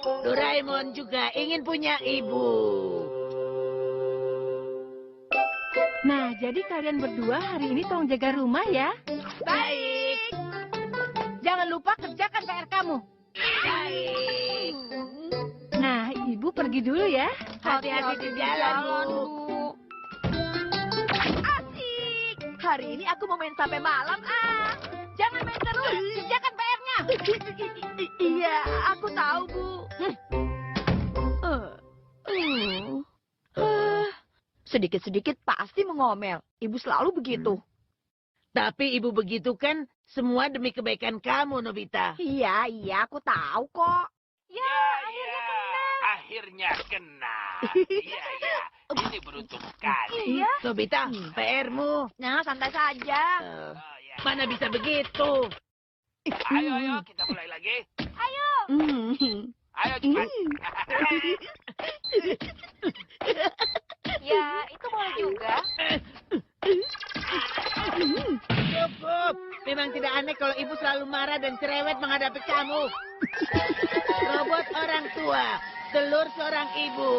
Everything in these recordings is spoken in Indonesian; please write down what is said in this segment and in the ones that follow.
Doraemon juga ingin punya ibu. Nah, jadi kalian berdua hari ini tolong jaga rumah ya. Baik. Jangan lupa kerjakan PR kamu. Baik. Nah, ibu pergi dulu ya. Hati-hati di jalan, Bu. Asik. Hari ini aku mau main sampai malam, Jangan main terus, kerjakan PR-nya. Iya, aku tahu, Bu. Sedikit-sedikit pasti mengomel. Ibu selalu begitu. Tapi ibu begitu kan semua demi kebaikan kamu, Nobita. Iya, aku tahu kok. Ya, akhirnya kena. Iya. Ini beruntung sekali. Iya. Nobita, PR-mu. Nah, santai saja. Oh, ya. Mana bisa begitu? Ayo, kita mulai lagi. Ayo cepat. Ya, itu boleh juga. Cukup. Memang tidak aneh kalau ibu selalu marah dan cerewet menghadapi kamu. Robot orang tua, telur seorang ibu.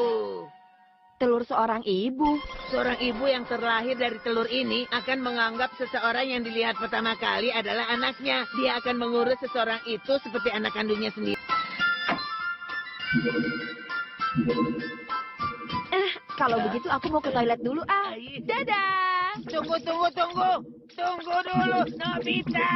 Telur seorang ibu. Seorang ibu yang terlahir dari telur ini akan menganggap seseorang yang dilihat pertama kali adalah anaknya. Dia akan mengurus seseorang itu seperti anak kandungnya sendiri. Kalau begitu aku mau ke toilet dulu, Dadah. Tunggu dulu, Nobita.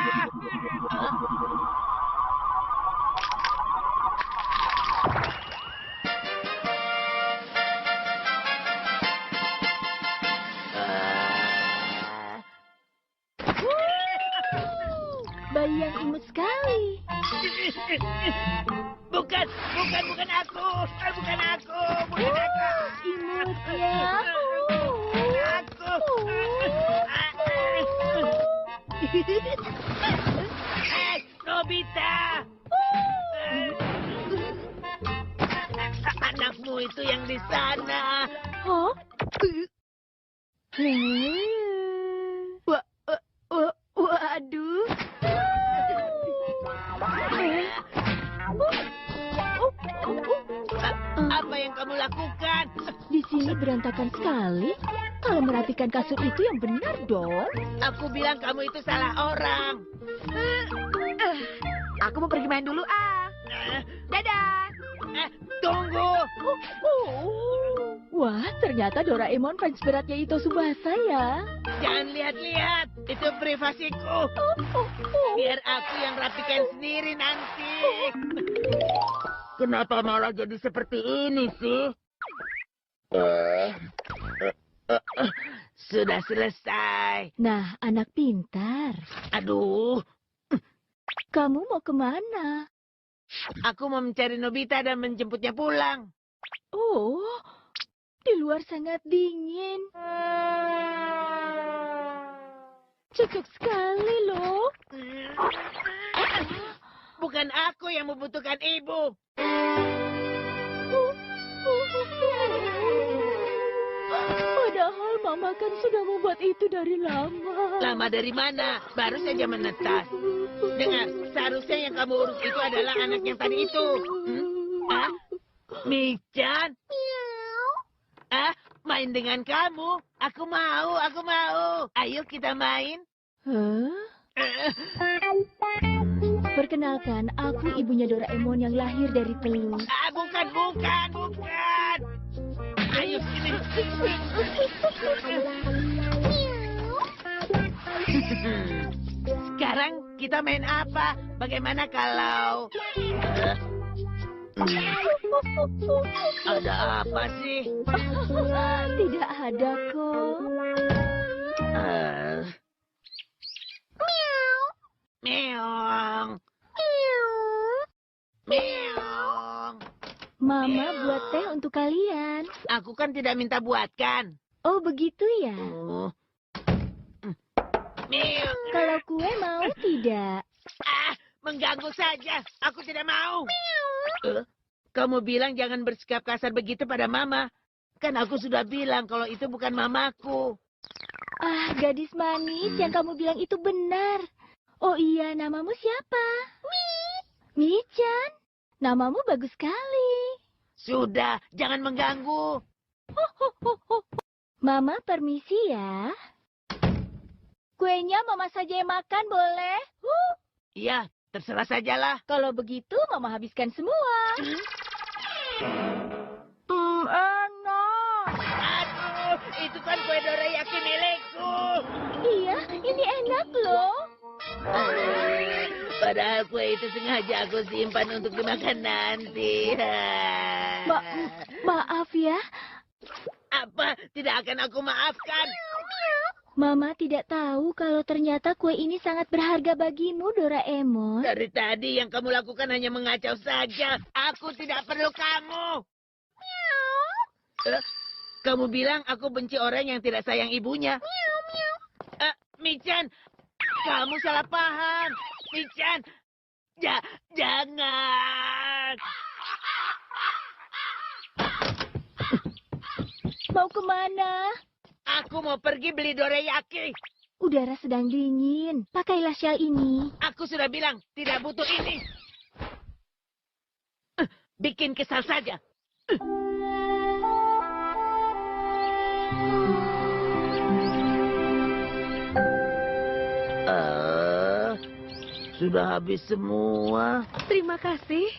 Bayi yang imut sekali. Bukan aku. Imut ya. Aku. Nobita. Anakmu itu yang di sana. Hah? Waduh. Apa yang kamu lakukan? Di sini berantakan sekali. Kalau merhatikan kasur itu yang benar dong. Aku bilang kamu itu salah orang. Aku mau pergi main dulu, Dadah. Tunggu. Wah, ternyata Doraemon fans beratnya Ito Tsubasa ya. Jangan lihat-lihat. Itu privasiku. Biar aku yang rapikan sendiri nanti. Kenapa malah jadi seperti ini sih? Sudah selesai. Nah, anak pintar. Aduh, Kamu mau kemana? aku mau mencari Nobita dan menjemputnya pulang. Oh, di luar sangat dingin. Cocok sekali loh. Bukan aku yang membutuhkan ibu. Padahal Mama kan sudah membuat itu dari lama. Lama dari mana? Baru saja menetas. Dengar, seharusnya yang kamu urus itu adalah anak yang tadi itu. Michan? Main dengan kamu? Aku mau. Ayo kita main. Hah? Perkenalkan, aku ibunya Doraemon yang lahir dari telur. Bukan. Ayo sini. Sekarang kita main apa? Bagaimana kalau... Ada apa sih? Tidak ada kok. Meong. Mama buat teh untuk kalian. Aku kan tidak minta buatkan. Oh, begitu ya? Oh. Meong. Kalau kue mau tidak? Mengganggu saja. Aku tidak mau. Kamu bilang jangan bersikap kasar begitu pada Mama. Kan aku sudah bilang kalau itu bukan mamaku. Gadis manis, yang kamu bilang itu benar. Oh iya, namamu siapa? Michan. Namamu bagus sekali. Sudah, jangan mengganggu. Mama permisi ya. Kuenya Mama saja yang makan, boleh? Iya, terserah sajalah. Kalau begitu, Mama habiskan semua. Enak. Aduh, itu kan kue dorayaki milikku. Iya, ini enak loh. Padahal kue itu sengaja aku simpan untuk dimakan nanti. Maaf ya, Apa? Tidak akan aku maafkan. Mama tidak tahu kalau ternyata kue ini sangat berharga bagimu, Doraemon. Dari tadi yang kamu lakukan hanya mengacau saja. Aku tidak perlu kamu. Kamu bilang aku benci orang yang tidak sayang ibunya. Michan, kamu salah paham. Michan, jangan. Mau kemana? Aku mau pergi beli dorayaki. Udara sedang dingin. Pakailah syal ini. Aku sudah bilang tidak butuh ini. Bikin kesal saja. Sudah habis semua. Terima kasih.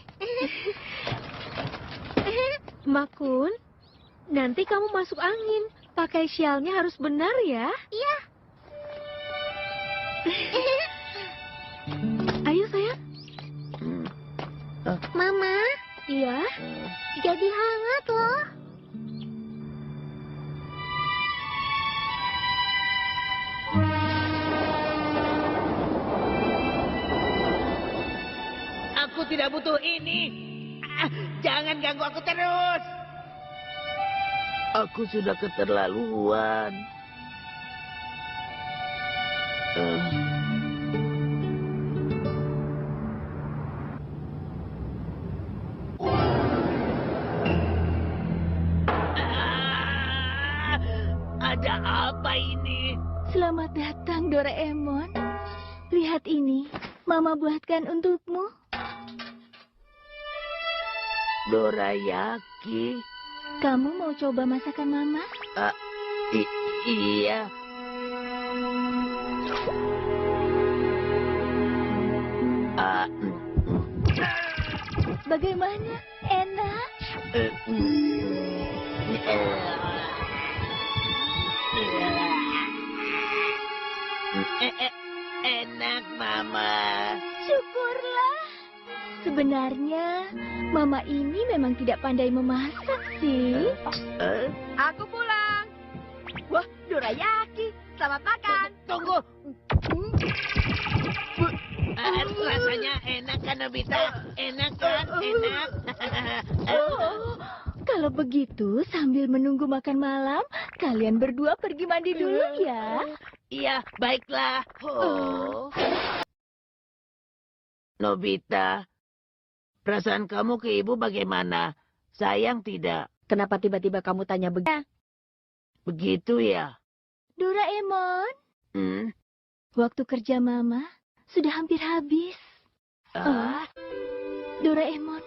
Makun, nanti kamu masuk angin. Pakai syalnya harus benar ya. Iya. Ayo sayang. Mama, Iya. jadi hangat loh. Aku tidak butuh ini. Jangan ganggu aku terus. Aku sudah keterlaluan. Ada apa ini? Selamat datang, Doraemon. Lihat ini, Mama buatkan untukmu. Dorayaki. Kamu mau coba masakan Mama? Iya. Bagaimana? Enak? Enak, Mama. Syukurlah. Sebenarnya, Mama ini memang tidak pandai memasak sih. Aku pulang. Wah, dorayaki. Selamat makan. Tunggu. Rasanya enak kan, Nobita? Enak kan? Enak. Oh, kalau begitu, sambil menunggu makan malam, kalian berdua pergi mandi dulu ya. Iya, baiklah. Oh. Nobita, perasaan kamu ke ibu bagaimana? Sayang tidak? Kenapa tiba-tiba kamu tanya begitu? Begitu ya? Doraemon, waktu kerja Mama sudah hampir habis. Doraemon,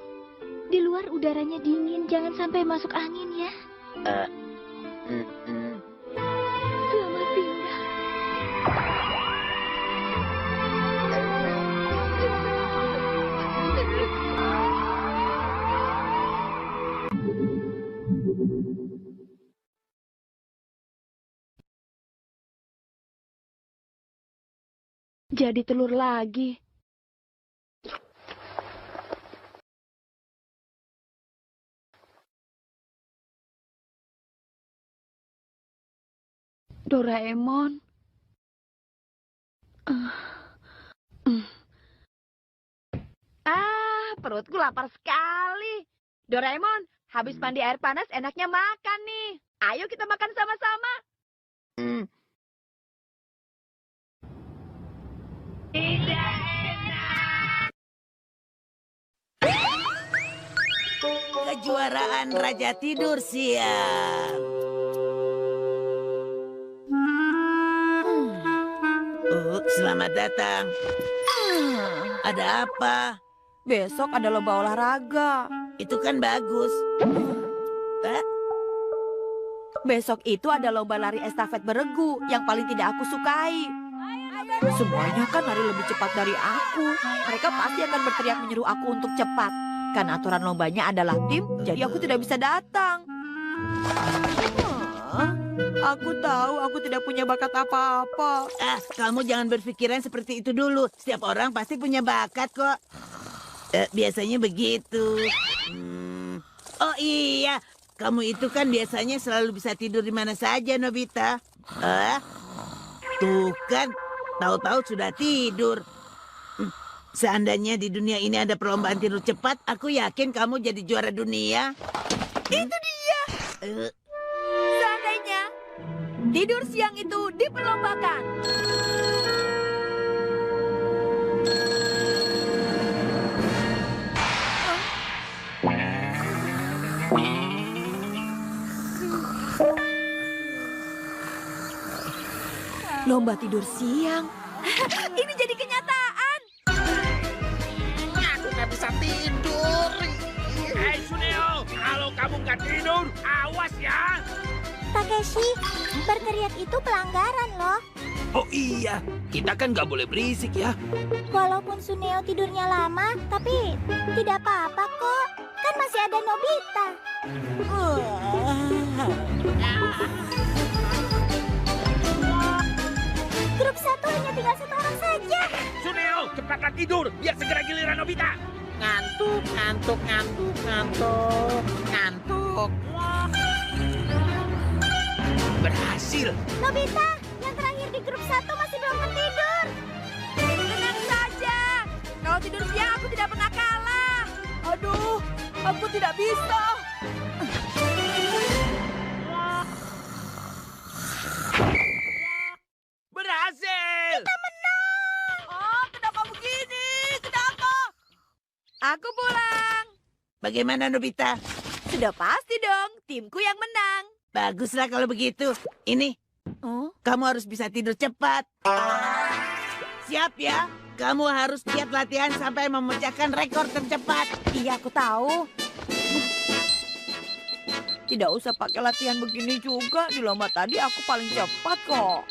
di luar udaranya dingin, jangan sampai masuk angin ya. Selamat tinggal. Jadi telur lagi. Doraemon. Perutku lapar sekali. Doraemon, habis mandi air panas enaknya makan nih. Ayo kita makan sama-sama. Tidak enak. Kejuaraan Raja Tidur siang. Selamat datang. Ada apa? Besok ada lomba olahraga. Itu kan bagus. Besok itu ada lomba lari estafet beregu yang paling tidak aku sukai. Semuanya kan lari lebih cepat dari aku. Mereka pasti akan berteriak menyuruh aku untuk cepat. Karena aturan lombanya adalah tim, jadi aku tidak bisa datang. Aku tahu aku tidak punya bakat apa-apa. Kamu jangan berpikiran seperti itu dulu. Setiap orang pasti punya bakat kok. Biasanya begitu. Oh iya, kamu itu kan biasanya selalu bisa tidur di mana saja, Nobita. Tuh kan, tahu-tahu sudah tidur. Seandainya di dunia ini ada perlombaan tidur cepat, aku yakin kamu jadi juara dunia. Itu dia. Seandainya tidur siang itu diperlombakan. Lomba tidur siang. Ini jadi kenyataan. Aku nggak bisa tidur. Hei Suneo, kalau kamu nggak tidur, awas ya. Takeshi, berteriak itu pelanggaran loh. Oh iya, kita kan nggak boleh berisik ya. Walaupun Suneo tidurnya lama, tapi tidak apa-apa kok. Kan masih ada Nobita. Grup 1 hanya tinggal 1 orang saja. Suneo, cepatlah tidur, biar segera giliran Nobita. Ngantuk, ngantuk, ngantuk, ngantuk, ngantuk. Berhasil. Nobita, yang terakhir di grup 1 masih belum tertidur. Tenang saja. Kalau tidur siang aku tidak pernah kalah. Aduh, aku tidak bisa. Berhasil. Oh, kenapa begini? Kenapa? Aku pulang. Bagaimana, Nobita? Sudah pasti dong, timku yang menang. Baguslah kalau begitu. Ini, kamu harus bisa tidur cepat. Siap ya? Kamu harus giat latihan sampai memecahkan rekor tercepat. Iya, aku tahu. Tidak usah pakai latihan begini juga. Di lomba tadi aku paling cepat kok.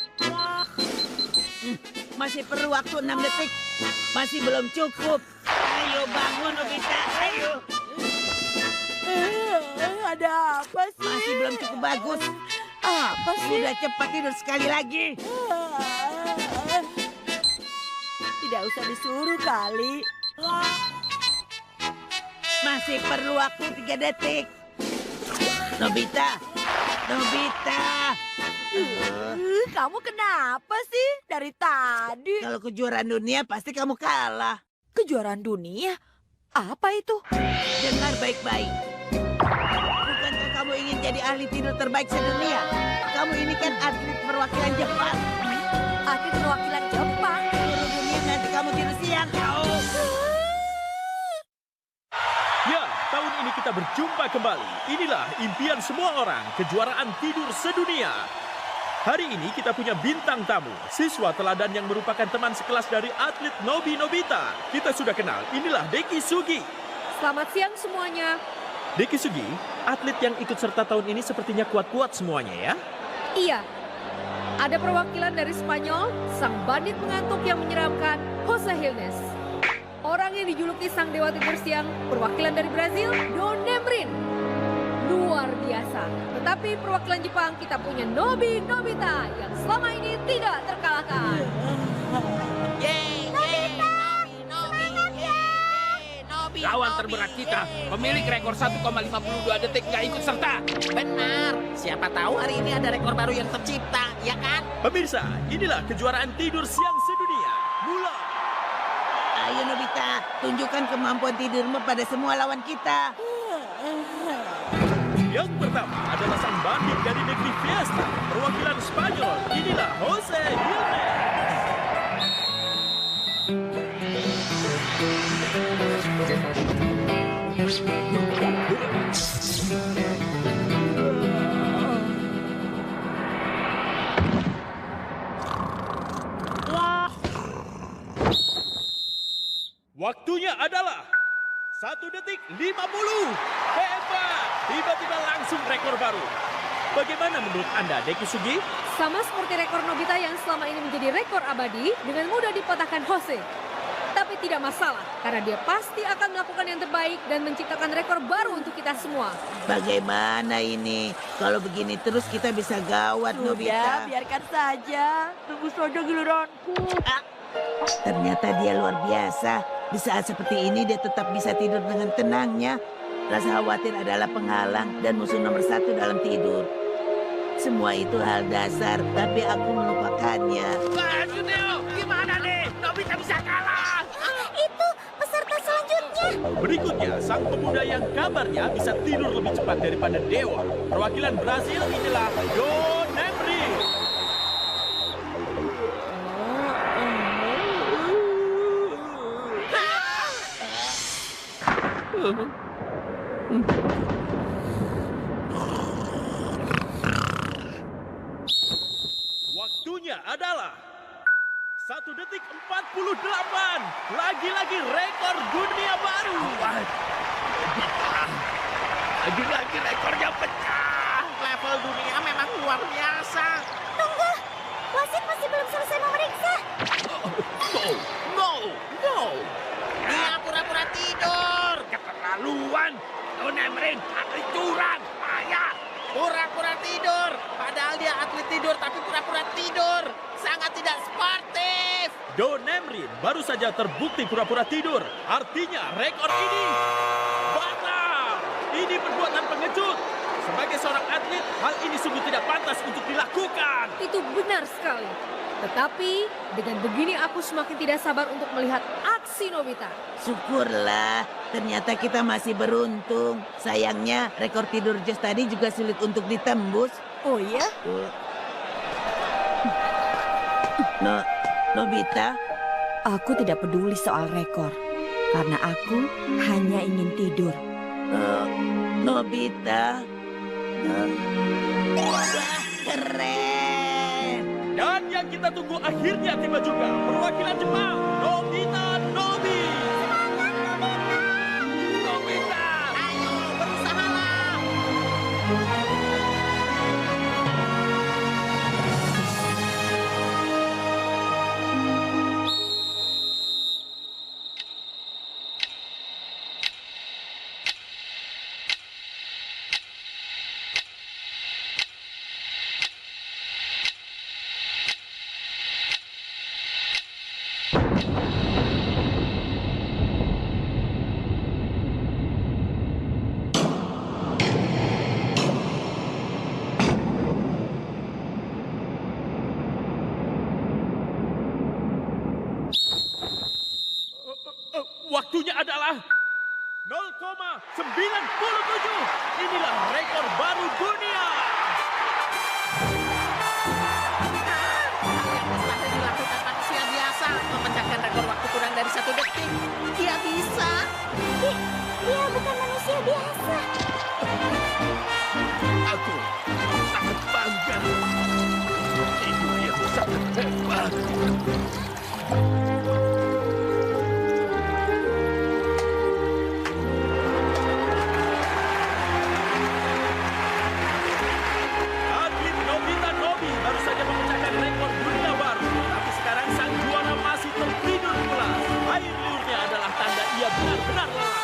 Masih perlu waktu 6 detik. Masih belum cukup. Ayo bangun, Nobita. Ayo. Ada apa sih? Masih belum cukup bagus. Apa sih? Sudah cepat tidur sekali lagi. Tidak usah disuruh kali. Masih perlu waktu 3 detik. Nobita. Nobita. Kamu kenapa sih dari tadi? Kalau kejuaraan dunia pasti kamu kalah. Kejuaraan dunia? Apa itu? Dengar baik-baik. Bukankah kamu ingin jadi ahli tidur terbaik sedunia? Kamu ini kan atlet perwakilan Jepang. Atlet perwakilan Jepang? Seluruh dunia nanti kamu tidur siang. Ya, tahun ini kita berjumpa kembali. Inilah impian semua orang, kejuaraan tidur sedunia. Hari ini kita punya bintang tamu, siswa teladan yang merupakan teman sekelas dari atlet Nobi Nobita. Kita sudah kenal, inilah Deki Sugi. Selamat siang semuanya. Deki Sugi, atlet yang ikut serta tahun ini sepertinya kuat-kuat semuanya ya? Iya, ada perwakilan dari Spanyol, sang bandit mengantuk yang menyeramkan, Jose Hilnes. Orang yang dijuluki sang dewa tidur siang, perwakilan dari Brazil, Don Nemrin. Luar biasa. Tetapi perwakilan Jepang kita punya Nobi Nobita yang selama ini tidak terkalahkan. Lawan terberat kita, pemilik rekor 1,52 detik nggak ikut serta. Benar. Siapa tahu hari ini ada rekor baru yang tercipta, ya kan? Pemirsa, inilah kejuaraan tidur siang sedunia. Mulai! Ayo Nobita, tunjukkan kemampuan tidurmu pada semua lawan kita. Yang pertama adalah sang bandit dari negeri Fiesta, perwakilan Spanyol. Inilah Jose Hilnes. Waktunya adalah 1 detik 50. Hebat! Tiba-tiba langsung rekor baru. Bagaimana menurut Anda, Deki Sugi? Sama seperti rekor Nobita yang selama ini menjadi rekor abadi, dengan mudah dipatahkan Jose. Tapi tidak masalah, karena dia pasti akan melakukan yang terbaik dan menciptakan rekor baru untuk kita semua. Bagaimana ini? Kalau begini terus kita bisa gawat, Sudah, Nobita. biarkan saja. Tunggu saja giliranku. Ternyata dia luar biasa. Di saat seperti ini dia tetap bisa tidur dengan tenangnya. Rasa khawatir adalah penghalang dan musuh nomor 1 dalam tidur. Semua itu hal dasar, tapi aku melupakannya. Wah, Suneo, gimana nih? Nobita bisa kalah. Itu peserta selanjutnya. Berikutnya, sang pemuda yang kabarnya bisa tidur lebih cepat daripada dewa. Perwakilan Brasil inilah Don Nemri. Waktunya adalah 1 detik 48. Lagi-lagi rekor dunia baru. Lagi-lagi rekornya pecah. Level dunia memang luar biasa. Tunggu, wasit masih belum selesai memeriksa. No. Dia pura-pura tidur. Keterlaluan. Don Emrin, atlet curang. Ayah. Pura-pura tidur. Padahal dia atlet tidur tapi pura-pura tidur. Sangat tidak sportif. Don Nemri baru saja terbukti pura-pura tidur. Artinya rekor ini batal. Ini perbuatan pengecut. Sebagai seorang atlet, hal ini sungguh tidak pantas untuk dilakukan. Itu benar sekali. Tetapi, dengan begini aku semakin tidak sabar untuk melihat aksi Nobita. Syukurlah, ternyata kita masih beruntung. Sayangnya, rekor tidur Jess tadi juga sulit untuk ditembus. Oh iya? Nobita, Aku tidak peduli soal rekor. Karena aku hanya ingin tidur. Nobita. Wah, keren. Dan yang kita tunggu akhirnya tiba juga. Perwakilan Jepang, Nobita Nobi. Nobita. Ayo, berusahalah. Waktunya adalah 0,97. Inilah rekor baru dunia. Hal yang mustahil dilakukan manusia biasa. Memecahkan rekor waktu kurang dari 1 detik. Dia bisa. Dia bukan manusia biasa. Aku sangat bangga. Itu yang sangat hebat. Atlet Nobita Nobi baru saja memecahkan rekor dunia baru. Tapi sekarang sang juara masih tertidur pulas. Air liurnya adalah tanda ia benar-benar lelah.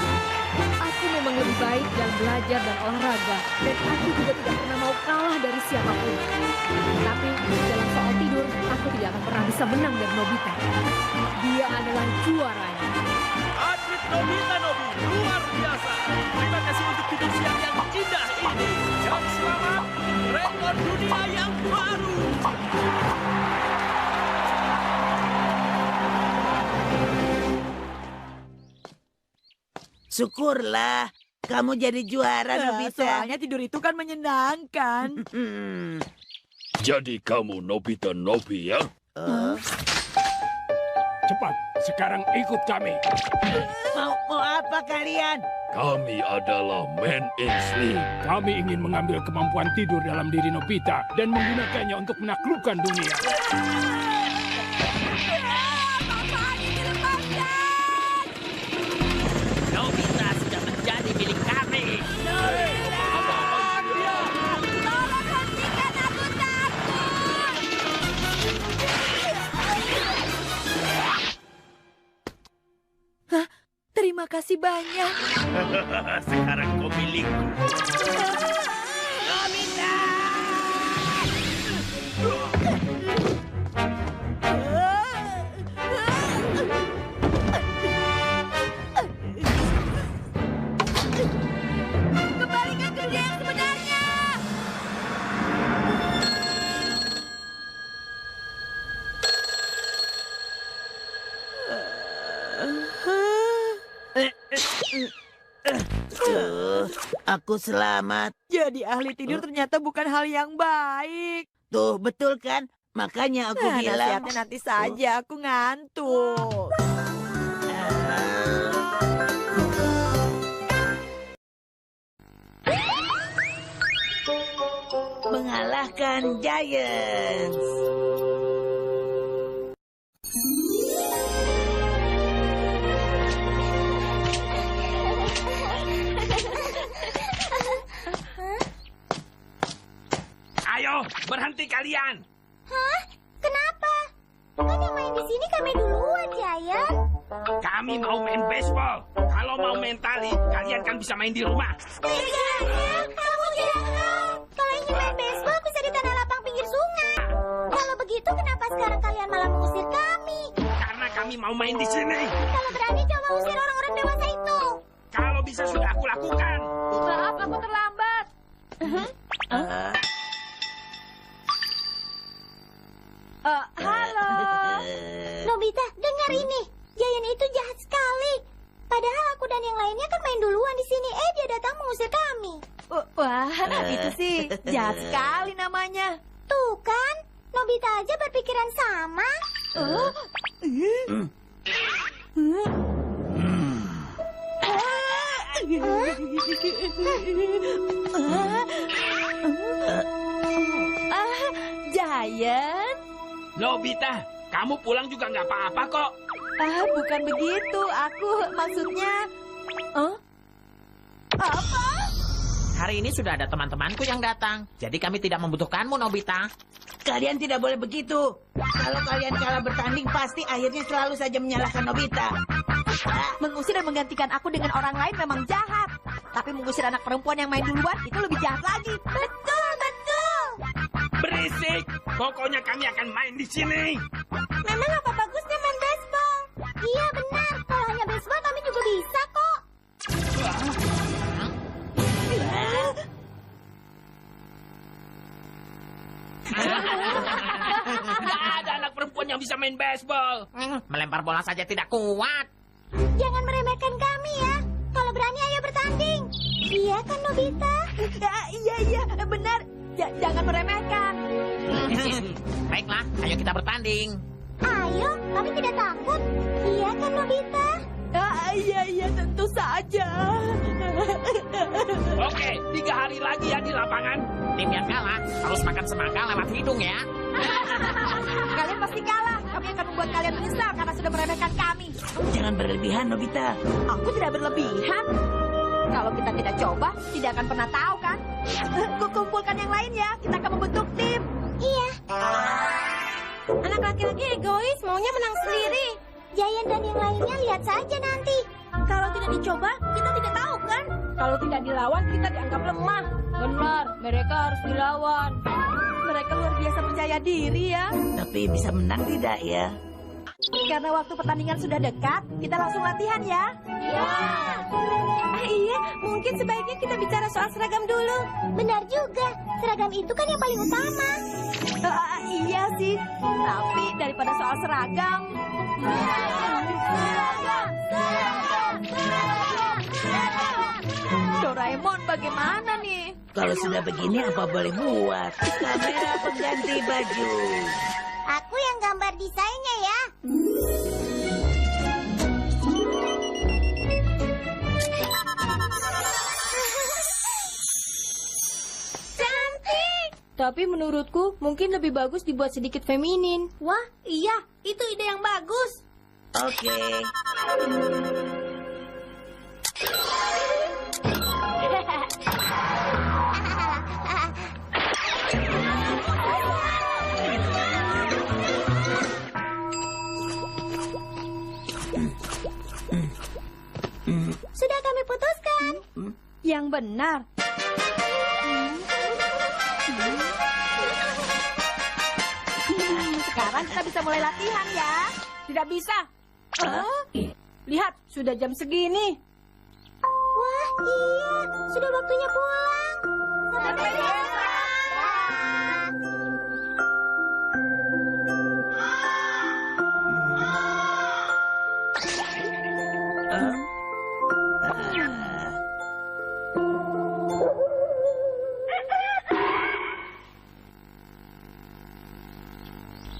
Aku memang lebih baik dalam belajar dan olahraga. Dan aku juga tidak pernah mau kalah dari siapapun. Tapi dalam soal tidur, aku tidak akan pernah bisa menang dari Nobita. Dia adalah juaranya. Atlet Nobita Nobi luar biasa. Terima kasih untuk tidur siang yang indah ini. Dan selamat rekor dunia yang baru. Syukurlah. Kamu jadi juara, Nobita. Soalnya tidur itu kan menyenangkan. Jadi kamu Nobita Nobi ya? Cepat, sekarang ikut kami. Mau apa kalian? Kami adalah Men in Sleep. Kami ingin mengambil kemampuan tidur dalam diri Nobita dan menggunakannya untuk menaklukkan dunia. Nobita kasih banyak. Sekarang kau milikku. Kembalikan ke dunia yang sebenarnya. Aku selamat. Jadi ahli tidur ternyata bukan hal yang baik. Tuh, betul kan? Makanya aku bilang. Nasihatnya nanti saja, aku ngantuk. Mengalahkan Giants. Ayo, berhenti kalian. Hah? Kenapa? Kan yang main di sini kami duluan, Giant. Kami mau main baseball. Kalau mau main tali, kalian kan bisa main di rumah. Tidak, kamu jahat. Kalau ingin main baseball bisa di tanah lapang pinggir sungai. Kalau begitu, kenapa sekarang kalian malah mengusir kami? Karena kami mau main di sini. Kalau berani coba usir orang-orang dewasa itu. Kalau bisa sudah aku lakukan. Maaf, aku terlambat. Halo. Nobita, dengar ini. Giant itu jahat sekali. Padahal aku dan yang lainnya kan main duluan di sini. Dia datang mengusir kami. Wah, itu sih jahat sekali namanya. Tuh kan, Nobita aja berpikiran sama. Giant? Nobita, kamu pulang juga nggak apa-apa kok. Bukan begitu. Aku maksudnya... Apa? Hari ini sudah ada teman-temanku yang datang. Jadi kami tidak membutuhkanmu, Nobita. Kalian tidak boleh begitu. Kalau kalian kalah bertanding, pasti akhirnya selalu saja menyalahkan Nobita. Mengusir dan menggantikan aku dengan orang lain memang jahat. Tapi mengusir anak perempuan yang main duluan itu lebih jahat lagi. Betul, betul. Berisik. Pokoknya kami akan main di sini. Memang apa bagusnya main baseball? Iya benar. Kalau hanya baseball kami juga bisa kok. Nggak ada anak perempuan yang bisa main baseball. Melempar bola saja tidak kuat. Jangan meremehkan kami ya. Kalau berani ayo bertanding. Iya kan Nobita? Iya, benar. Jangan meremehkan. Baiklah, ayo kita bertanding. Ayo, kami tidak takut. Iya kan Nobita? Iya, tentu saja. Oke, 3 hari lagi ya di lapangan. Tim yang kalah harus makan semangka lewat hidung ya. Kalian pasti kalah. Kami akan membuat kalian menyesal karena sudah meremehkan kami. Jangan berlebihan, Nobita. Aku tidak berlebihan. Kalau kita tidak coba, tidak akan pernah tahu kan? Kumpulkan yang lain ya. Kita akan membentuk tim. Iya. Anak laki-laki egois, maunya menang sendiri. Giant dan yang lainnya lihat saja nanti. Kalau tidak dicoba, kita tidak tahu kan? Kalau tidak dilawan, kita dianggap lemah. Benar, mereka harus dilawan. Mereka luar biasa percaya diri ya. Tapi bisa menang tidak ya? Karena waktu pertandingan sudah dekat, kita langsung latihan ya. Iya, mungkin sebaiknya kita bicara soal seragam dulu. Benar juga, seragam itu kan yang paling utama. Iya sih, tapi daripada soal seragam. Doraemon bagaimana nih? Kalau sudah begini apa boleh buat? Kamera pengganti baju. Aku yang gambar desainnya ya. Cantik! Tapi menurutku mungkin lebih bagus dibuat sedikit feminin. Wah, iya, itu ide yang bagus. Oke. Sudah kami putuskan. Yang benar. Sekarang kita bisa mulai latihan ya. Tidak bisa. Lihat, sudah jam segini. Wah, iya. Sudah waktunya pulang. Sampai besok.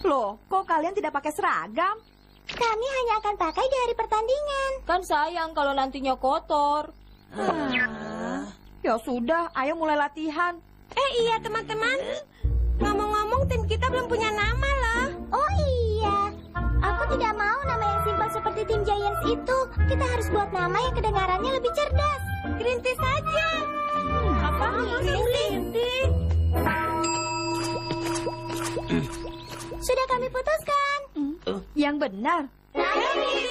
Loh, kok kalian tidak pakai seragam? Kami hanya akan pakai di hari pertandingan. Kan sayang kalau nantinya kotor. Ya sudah, ayo mulai latihan. Iya teman-teman. Ngomong-ngomong tim kita belum punya nama loh. Oh iya. Aku tidak mau nama yang simpel seperti tim Giants itu. Kita harus buat nama yang kedengarannya lebih cerdas. Green Tea saja. Apa? Green Tea? Sudah kami putuskan. Yang benar. Bagus,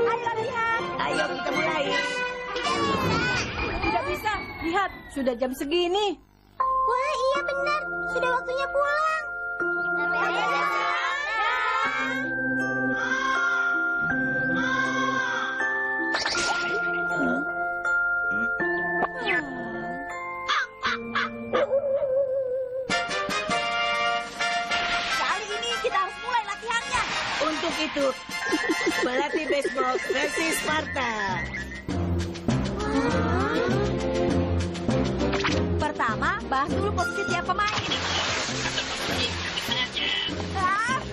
ayo latihan. Ayo kita mulai. Tidak bisa. Lihat, sudah jam segini. Wah, iya benar. Sudah waktunya pulang. Kali ini kita harus mulai latihannya. Untuk itu, pelatih baseball versi Sparta. Pertama, bahas dulu posisi tiap pemain.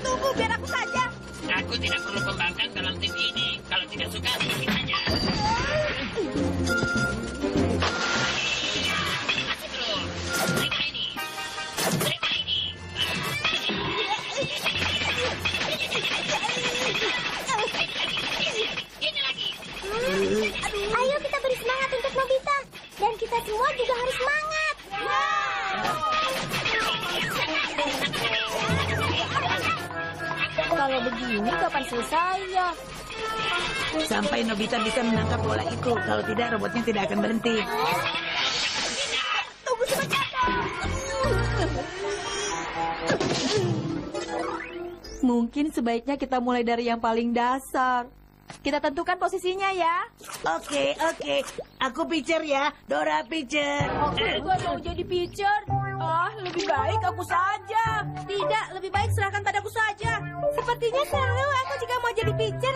Tunggu biar aku saja. Aku tidak perlu pembangkang dalam tim ini. Kalau tidak suka, bikin aja. Masih terus. Mereka ini. Mereka ini. Ini lagi. Ayo kita beri semangat untuk Nobita. Dan kita semua juga harus semangat. Kalau begini kapan selesainya? Sampai Nobita bisa menangkap bola itu. Kalau tidak, robotnya tidak akan berhenti. Tunggu sebentar. Mungkin sebaiknya kita mulai dari yang paling dasar. Kita tentukan posisinya ya. Oke. Aku pitcher ya. Dora pitcher. Aku juga mau jadi pitcher. Lebih baik aku saja. Tidak, lebih baik serahkan padaku saja. Sepertinya selalu aku juga mau jadi pitcher,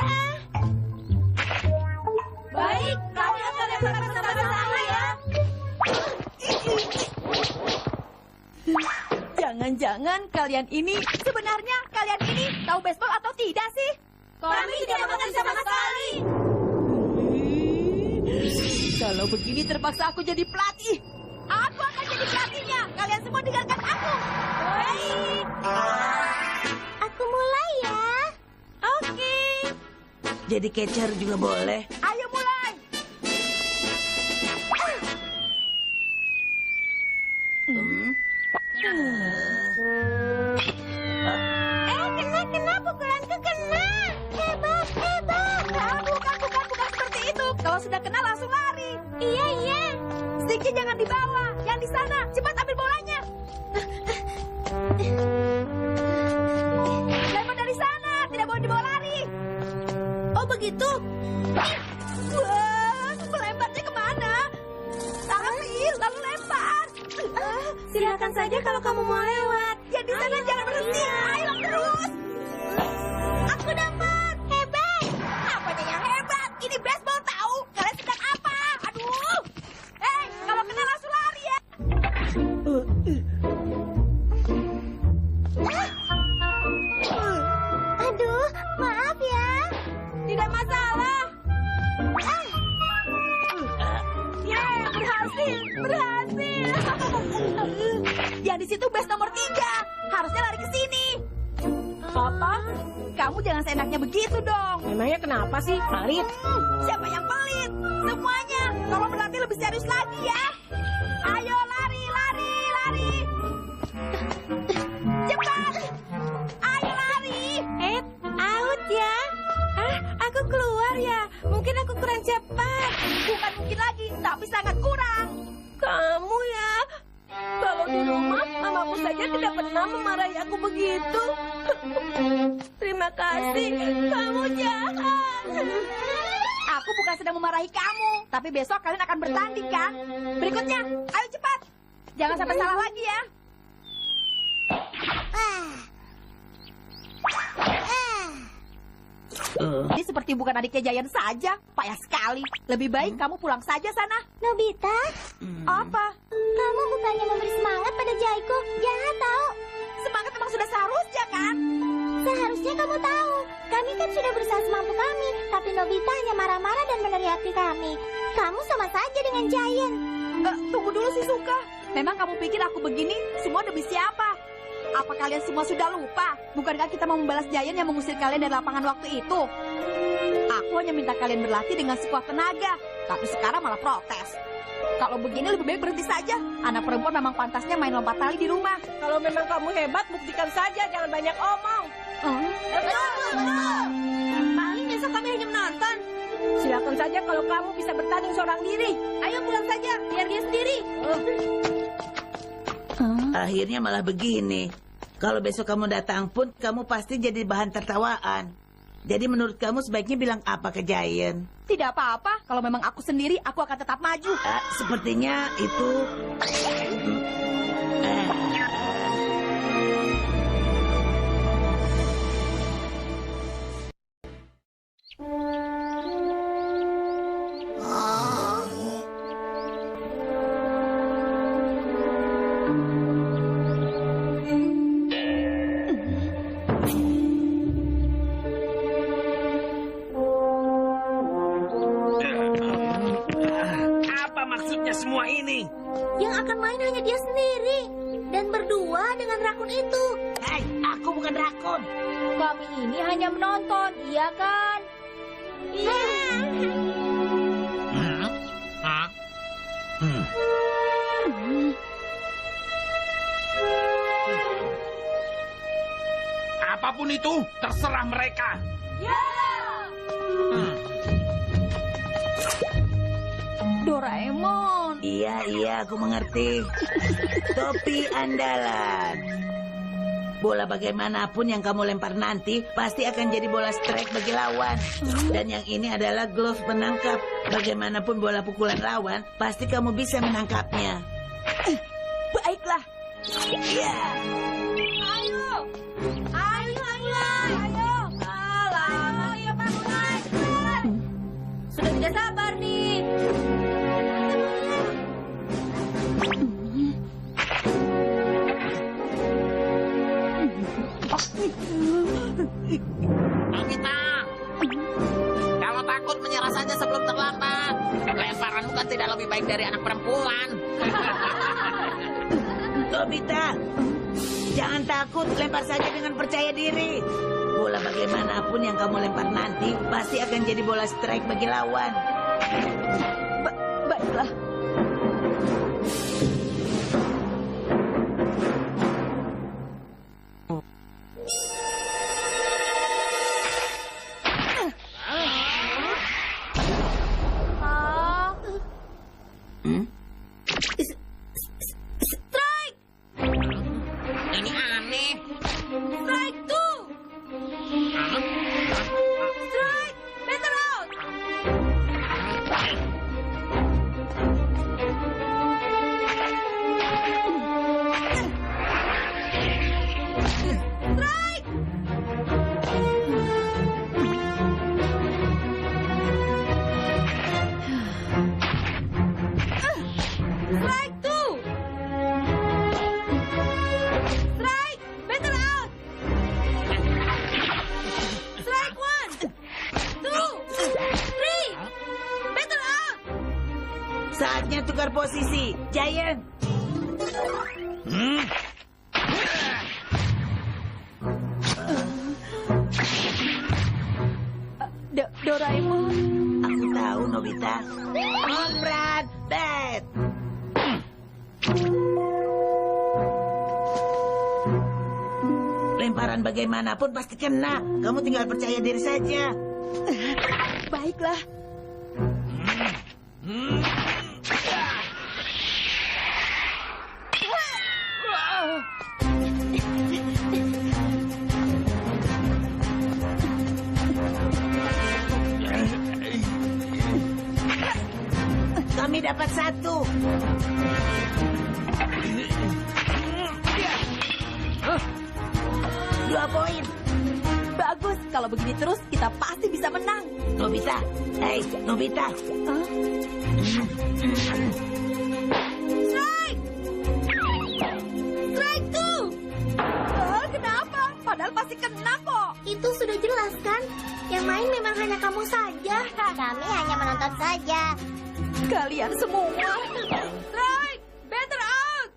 Baik, kami akan lakukan bersama-sama ya. Jangan-jangan kalian ini tahu baseball atau tidak sih? Kami tidak mengerti sama sekali. Kalau begini terpaksa aku jadi pelatih. Aku akan jadi pelatihnya. Kalian semua dengarkan aku. Baik. Aku mulai ya. Oke. Jadi catcher juga boleh. Ayo mulai. Kena, pukulanku kena. Hebat. Bukan seperti itu. Kalau sudah kena langsung lari. Iya. Sticknya jangan dibawa. Yang di sana. Cepat ambil bolanya. Lempar dari sana. Tidak boleh dibawa lari. Oh, begitu. Wah, melemparnya kemana? Ambil, lalu lempar. Silakan saja kalau kamu mau lewat. Ya di sana jangan berhenti. Ayo terus. Aku dapat. Hebat. Apanya yang hebat? Ini baseball tahu. Kalian sedang apa? Aduh. Kalau kena langsung lari ya. Aduh, maaf ya. Tidak masalah. Berhasil. Yang di situ base nomor 3. Harusnya lari ke sini. Apa? Kamu jangan seenaknya begitu dong. Memangnya kenapa sih, Farid? Siapa yang pelit? Semuanya. Tolong berlatih lebih serius lagi ya. Ayo lari. Cepat. Ayo lari. Out ya. Aku keluar ya. Mungkin aku aku kurang cepat. Bukan mungkin lagi, tapi sangat kurang. Kamu ya? Kalau di rumah, mamaku saja tidak pernah memarahi aku begitu. Terima kasih, kamu jahat. Aku bukan sedang memarahi kamu, tapi besok kalian akan bertanding kan? Berikutnya, ayo cepat. Jangan sampai salah lagi ya. Ini seperti bukan adiknya Giant saja. Payah sekali. Lebih baik kamu pulang saja sana. Nobita, Apa? kamu bukannya memberi semangat pada Jaiko? Jahat tahu. Semangat memang sudah seharusnya kan? Seharusnya kamu tahu, kami kan sudah berusaha semampu kami, tapi Nobita hanya marah-marah dan meneriaki kami. Kamu sama saja dengan Giant. Tunggu dulu sih Suka. Memang kamu pikir aku begini semua demi siapa? Apa kalian semua sudah lupa? Bukankah kita mau membalas Giant yang mengusir kalian dari lapangan waktu itu? Aku hanya minta kalian berlatih dengan sekuat tenaga, tapi sekarang malah protes. Kalau begini lebih baik berhenti saja. Anak perempuan memang pantasnya main lompat tali di rumah. Kalau memang kamu hebat, buktikan saja, jangan banyak omong. Betul. Paling besok kami hanya menonton. Silakan saja kalau kamu bisa bertanding seorang diri. Ayo pulang saja, biar dia sendiri. Akhirnya malah begini. Kalau besok kamu datang pun, kamu pasti jadi bahan tertawaan. Jadi menurut kamu sebaiknya bilang apa ke Giant? Tidak apa-apa. Kalau memang aku sendiri, aku akan tetap maju. Sepertinya itu... Apa maksudnya semua ini? Yang akan main hanya dia sendiri. Dan berdua dengan rakun itu. Hei, aku bukan rakun. Kami ini hanya menonton, iya kan? Iya. Apapun itu, terserah mereka. Doraemon. Iya, aku mengerti. Topi andalan. Bola bagaimanapun yang kamu lempar nanti, pasti akan jadi bola strike bagi lawan. Dan yang ini adalah glove penangkap. Bagaimanapun bola pukulan lawan, pasti kamu bisa menangkapnya. Baiklah. Iya. Ayo. Ayo, bangun. Sudah tidak sabar nih. Nobita, kalau takut menyerah saja sebelum terlambat. Lemparanmu kan tidak lebih baik dari anak perempuan. Nobita, jangan takut, lempar saja dengan percaya diri. Bola bagaimanapun yang kamu lempar nanti, pasti akan jadi bola strike bagi lawan. Baiklah. Ini aneh. Strike two. Strike. Better out. Strike. Strike two. Strike. Better out. Strike one. Two. Three. Better out. Saatnya tukar posisi, Giant. Doraemon. Aku tahu, Nobita. On, Brad, bet. Lemparan bagaimanapun pasti kena. Kamu tinggal percaya diri saja. Baiklah. Kami dapat 1. Hah? 2 poin. Bagus, kalau begini terus kita pasti bisa menang. Nobita, hei Nobita. Strike! Strike tuh! Kenapa? Padahal pasti kena kok. Itu sudah jelas kan? Yang main memang hanya kamu saja. Kami hanya menonton saja. Kalian semua. Strike! Better out!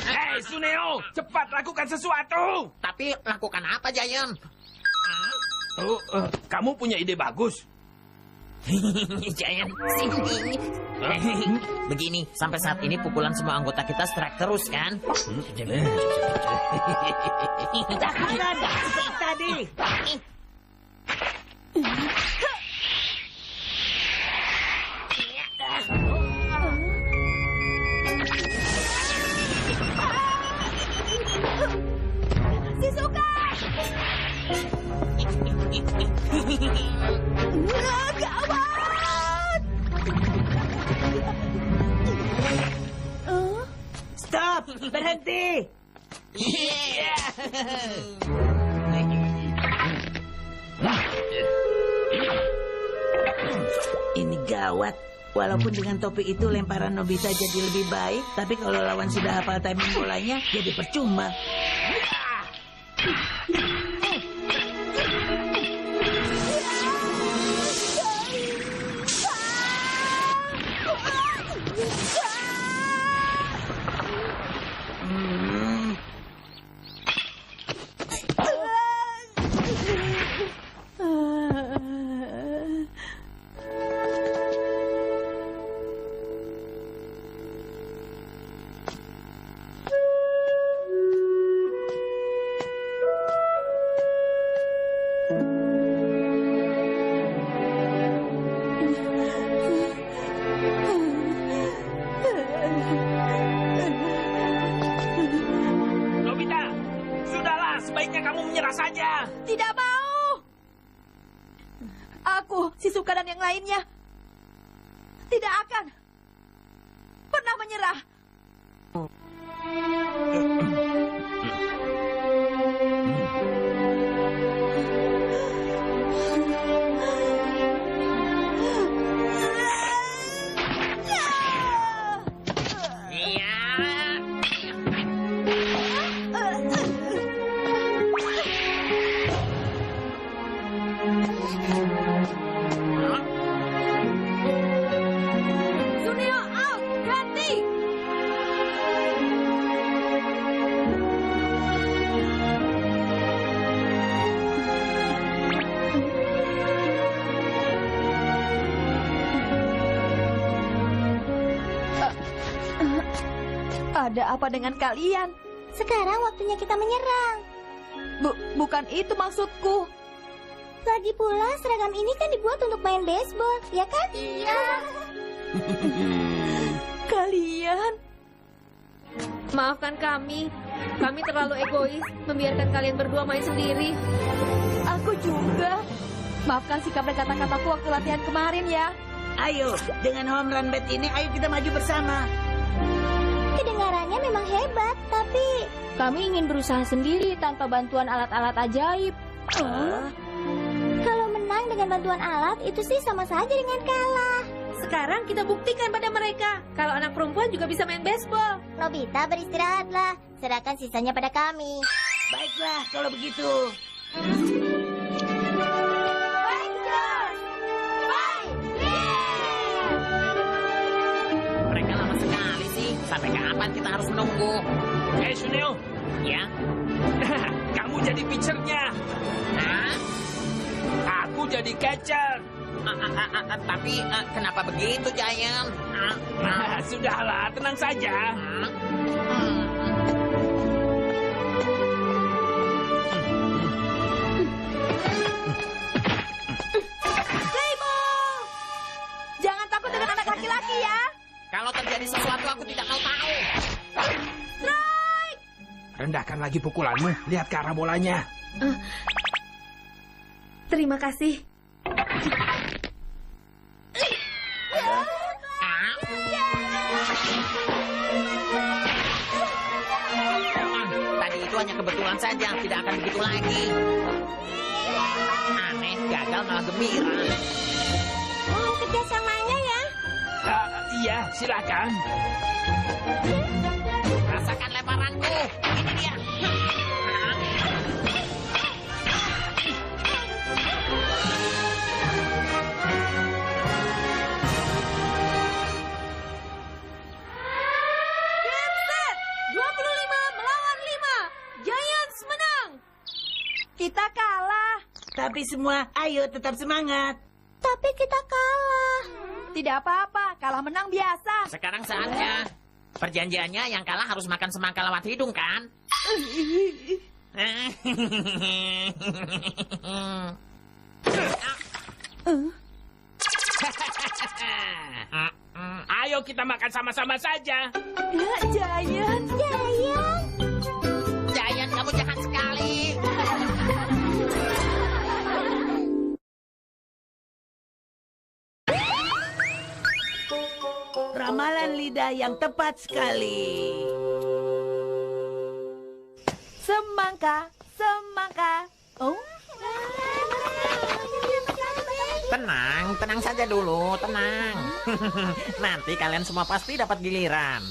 Hei, Suneo, cepat lakukan sesuatu. Tapi lakukan apa, Giant? Kamu punya ide bagus. Giant, sini. Begini, sampai saat ini pukulan semua anggota kita strike terus, kan? Lakukan seperti tadi. Shizuka! Gawat! Stop, berhenti. Ini gawat. Walaupun dengan topi itu lemparan Nobita jadi lebih baik, tapi kalau lawan sudah hafal timing bolanya, jadi percuma. Nobita, sudahlah, sebaiknya kamu menyerah saja. Tidak mau! Aku, Shizuka dan yang lainnya tidak akan pernah menyerah. Suneo out! Ganti! Ada apa dengan kalian? Sekarang waktunya kita menyerang. Bukan itu maksudku. Lagi pula seragam ini kan dibuat untuk main baseball, ya kan? Iya. Kalian? Maafkan kami. Kami terlalu egois membiarkan kalian berdua main sendiri. Aku juga. Maafkan sikap dan kata-kataku waktu latihan kemarin ya. Ayo, dengan home run bat ini, ayo kita maju bersama. Kedengarannya memang hebat, tapi Kami ingin berusaha sendiri tanpa bantuan alat-alat ajaib. kalau menang dengan bantuan alat itu sih sama saja dengan kalah. Sekarang kita buktikan pada mereka kalau anak perempuan juga bisa main baseball. Nobita beristirahatlah, serahkan sisanya pada kami. Baiklah, kalau begitu. Mereka lama sekali sih. Sampai kapan kita harus menunggu? Hei, Suneo. Ya? Kamu jadi pitchernya. Hah? Aku jadi catcher. Tapi kenapa begitu, Giant? Sudahlah, tenang saja. Claymore! Jangan takut dengan anak laki-laki ya. Kalau terjadi sesuatu, aku tidak mau tahu. Strike! Rendahkan lagi pukulanmu. Lihat ke arah bolanya. Terima kasih. hanya kebetulan saja, tidak akan begitu lagi. Aneh, gagal malah gembira. Mohon kerjasamanya ya. Iya, silakan. Rasakan lemparanku. Ini dia. Game set 25 melawan 5. Giants menang. Kita kalah. Tapi semua, ayo tetap semangat. Tapi kita kalah. Tidak apa-apa, kalah menang biasa. Sekarang saatnya. Perjanjiannya yang kalah harus makan semangka lewat hidung, kan? Ayo kita makan sama-sama saja. Giant. Giant, kamu jahat sekali. Ramalan lidah yang tepat sekali. Semangka. Oh, Tenang saja dulu, tenang. Nanti kalian semua pasti dapat giliran.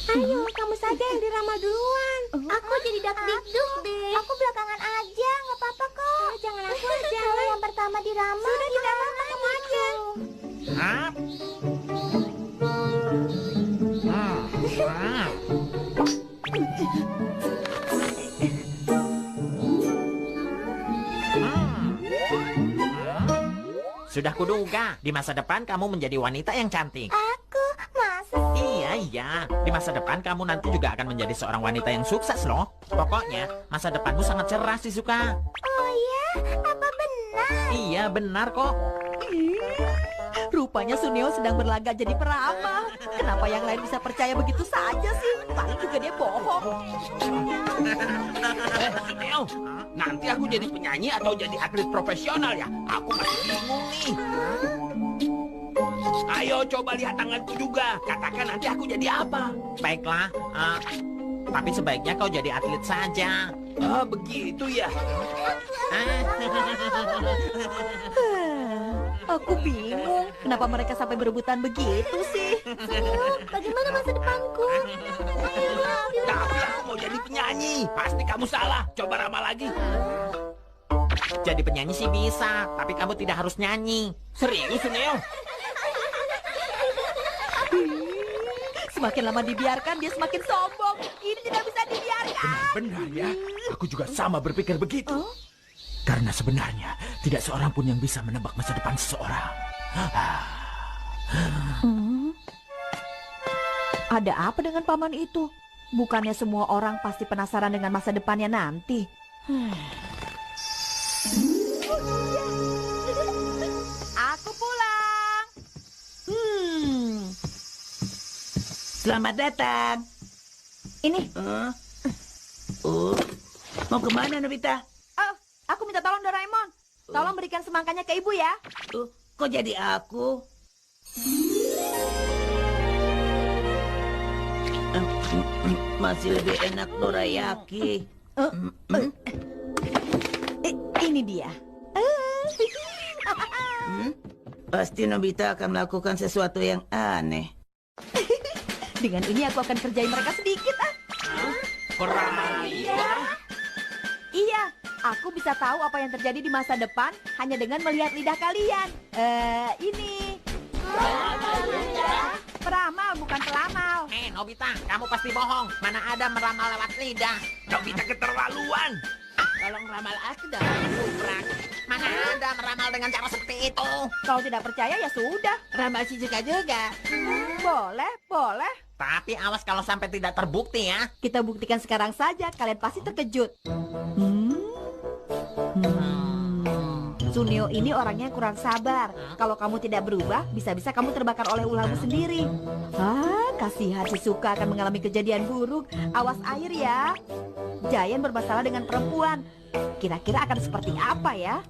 Ayo, kamu saja yang diramal duluan. Aku jadi dak-dikduk deh. Aku belakangan aja, nggak apa-apa kok. Jangan aku aja. Kalau yang pertama diramal, sudah tidak apa-apa, kamu aja. Hah? Sudah kuduga, di masa depan kamu menjadi wanita yang cantik. Aku, masa Iya. Di masa depan kamu nanti juga akan menjadi seorang wanita yang sukses loh. Pokoknya, masa depanmu sangat cerah, Shizuka. Oh ya? Apa benar? Iya, benar kok. rupanya Suneo sedang berlagak jadi peramal. Kenapa yang lain bisa percaya begitu saja sih? Paling juga dia bohong. Neo, nanti aku jadi penyanyi atau jadi atlet profesional ya? Aku masih bingung nih. Ayo coba lihat tanganku juga. Katakan nanti aku jadi apa? Baiklah, tapi sebaiknya kau jadi atlet saja. Oh, begitu ya. Aku bingung, kenapa mereka sampai berebutan begitu sih? Bagaimana masa depanku? Tapi aku mau jadi penyanyi. Pasti kamu salah. Coba ramal lagi. Jadi penyanyi sih bisa, tapi kamu tidak harus nyanyi. Serius, Neo? Semakin lama dibiarkan, dia semakin sombong. Ini tidak bisa dibiarkan. Benar ya, aku juga sama berpikir begitu. Karena sebenarnya tidak seorang pun yang bisa menebak masa depan seseorang. Ada apa dengan paman itu? Bukannya semua orang pasti penasaran dengan masa depannya nanti? Aku pulang. Selamat datang. Ini, Mau kemana, Nobita? aku minta tolong Doraemon. Tolong berikan semangkanya ke ibu ya. Kok jadi aku? Masih lebih enak dorayaki. Ini dia. Pasti Nobita akan melakukan sesuatu yang aneh. Dengan ini aku akan kerjain mereka sedikit. Peramal lidah? Iya, aku bisa tahu apa yang terjadi di masa depan hanya dengan melihat lidah kalian. Ini. Peramal bukan pelamal. Nobita, kamu pasti bohong. Mana ada meramal lewat lidah. Nobita keterlaluan. Tolong ramal aku dong. Mana ada meramal dengan cara seperti itu. Kalau tidak percaya ya sudah. Ramal Shizuka juga. Boleh, boleh. Tapi awas kalau sampai tidak terbukti ya. Kita buktikan sekarang saja, kalian pasti terkejut. Suneo ini orangnya kurang sabar. Kalau kamu tidak berubah, bisa-bisa kamu terbakar oleh ulahmu sendiri. Kasihan Shizuka akan mengalami kejadian buruk. Awas air ya. Giant bermasalah dengan perempuan. Kira-kira akan seperti apa ya?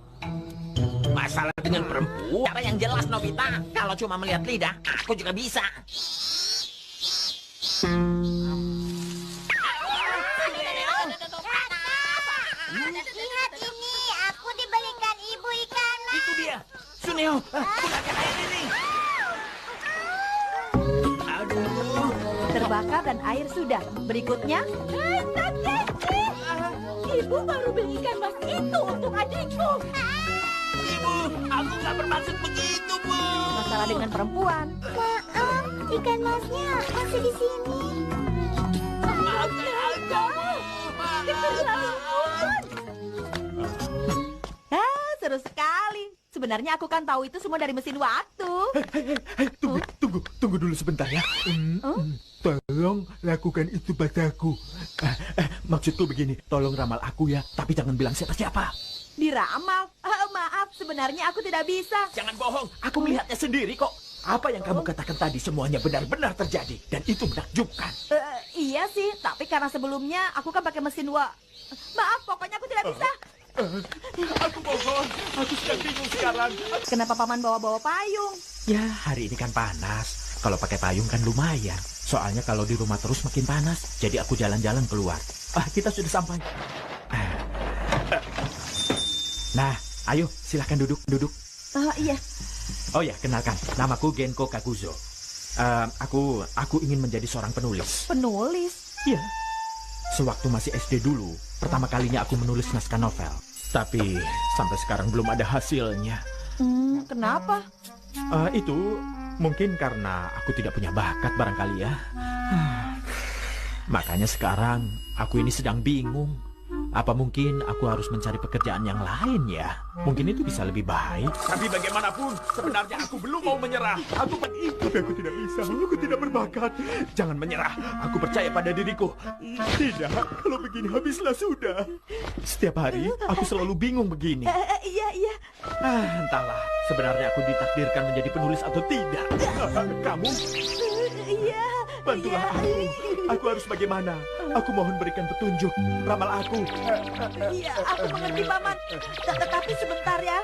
Masalah dengan perempuan. Cara yang jelas, Nobita. Kalau cuma melihat lidah, aku juga bisa. Lihat ini, aku dibelikan ibu ikan. Itu dia. Suneo, gunakan air ini. Aduh. Terbakar dan air sudah. Berikutnya, Ibu baru beli ikan mas itu untuk adikku. Ibu, aku nggak bermaksud begitu, Bu. masalah dengan perempuan. Maaf, ikan masnya masih di sini. Maafkan aku, Bu. Seru sekali. Sebenarnya aku kan tahu itu semua dari mesin waktu. Tunggu dulu sebentar ya. Tolong lakukan itu padaku. Maksudku begini, tolong ramal aku ya, tapi jangan bilang siapa-siapa. Diramal? Maaf, sebenarnya aku tidak bisa. Jangan bohong, aku melihatnya sendiri kok. Apa yang kamu katakan tadi semuanya benar-benar terjadi. Dan itu menakjubkan. Iya sih, tapi karena sebelumnya aku kan pakai mesin Maaf, pokoknya aku tidak bisa. Aku mohon, aku sedang bingung sekarang. Kenapa paman bawa-bawa payung? Ya, hari ini kan panas. Kalau pakai payung kan lumayan. Soalnya kalau di rumah terus makin panas. Jadi aku jalan-jalan keluar. Kita sudah sampai. Nah, ayo silahkan duduk. Iya. Oh ya, kenalkan. Namaku Genko Kakuzo. Aku ingin menjadi seorang penulis. Penulis? Iya. Sewaktu masih SD dulu, pertama kalinya aku menulis naskah novel. Tapi sampai sekarang belum ada hasilnya. Kenapa? Itu mungkin karena aku tidak punya bakat barangkali ya. Makanya sekarang aku ini sedang bingung. Apa mungkin aku harus mencari pekerjaan yang lain ya? Mungkin itu bisa lebih baik. Tapi bagaimanapun, sebenarnya aku belum mau menyerah. Tapi aku tidak bisa, aku tidak berbakat. Jangan menyerah, aku percaya pada diriku. Tidak, kalau begini habislah sudah. Setiap hari aku selalu bingung begini. Iya. Entahlah, sebenarnya aku ditakdirkan menjadi penulis atau tidak. Kamu? Iya. Bantulah aku. Aku harus bagaimana? Aku mohon berikan petunjuk. Ramal aku. Iya, aku mengerti, Paman. Tetapi sebentar ya.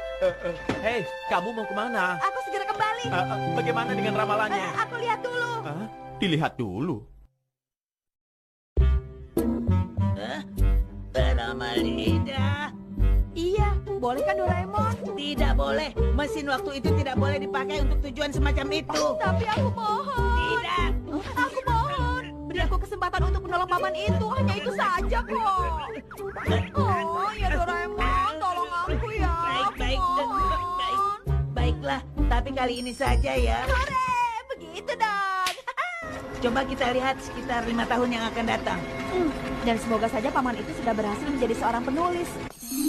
Hei, kamu mau kemana? Aku segera kembali. Bagaimana dengan ramalannya? Aku lihat dulu. Dilihat dulu. Beramal lidah. Iya, boleh kan Doraemon? Tidak boleh. Mesin waktu itu tidak boleh dipakai untuk tujuan semacam itu. Tapi aku mohon. Tidak. Aku mohon. Beri aku kesempatan untuk menolong paman itu. Hanya itu saja kok. Oh, ya Doraemon, tolong aku ya. Baik. Baiklah, tapi kali ini saja ya. Hore, begitu dong. Coba kita lihat sekitar 5 tahun yang akan datang. Dan semoga saja paman itu sudah berhasil menjadi seorang penulis.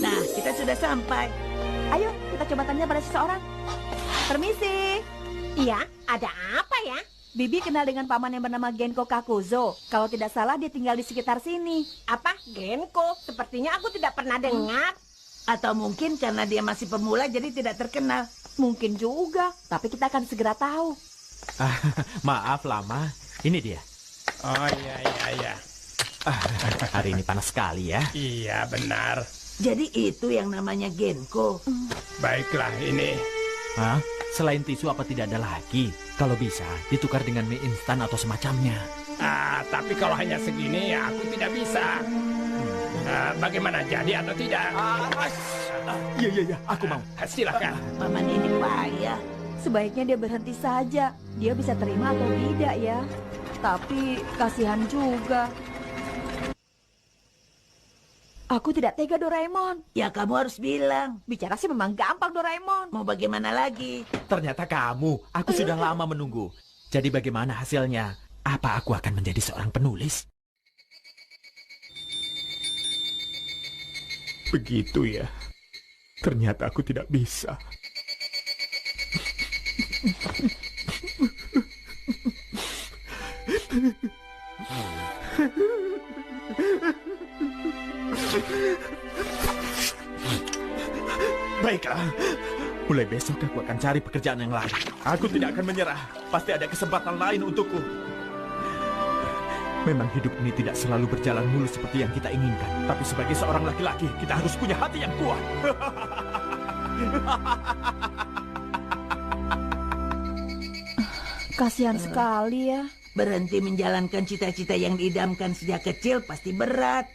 Nah, kita sudah sampai. Ayo, kita coba tanya pada seseorang. Permisi. Iya, ada apa ya? Bibi kenal dengan paman yang bernama Genko Kakuzo. Kalau tidak salah dia tinggal di sekitar sini. Apa? Genko? Sepertinya aku tidak pernah dengar. Atau mungkin karena dia masih pemula jadi tidak terkenal. Mungkin juga, tapi kita akan segera tahu. Maaf lama. Ini dia. Oh iya. Hari ini panas sekali ya. Iya benar. Jadi itu yang namanya Genko. Baiklah ini. Hah? Selain tisu apa tidak ada lagi? Kalau bisa, ditukar dengan mie instan atau semacamnya. Tapi kalau hanya segini ya aku tidak bisa. Bagaimana, jadi atau tidak? Iya, aku mau. Silakan. Paman ini payah. Sebaiknya dia berhenti saja. Dia bisa terima atau tidak ya. Tapi kasihan juga. Aku tidak tega, Doraemon. Ya kamu harus bilang. Bicara sih memang gampang, Doraemon. Mau bagaimana lagi? Ternyata kamu. Aku sudah lama menunggu. Jadi bagaimana hasilnya? Apa aku akan menjadi seorang penulis? Begitu ya. Ternyata aku tidak bisa. Baiklah. Mulai besok aku akan cari pekerjaan yang lain. Aku tidak akan menyerah. Pasti ada kesempatan lain untukku. Memang hidup ini tidak selalu berjalan mulus seperti yang kita inginkan. Tapi sebagai seorang laki-laki, kita harus punya hati yang kuat. Kasihan sekali ya. Berhenti menjalankan cita-cita yang diidamkan sejak kecil pasti berat.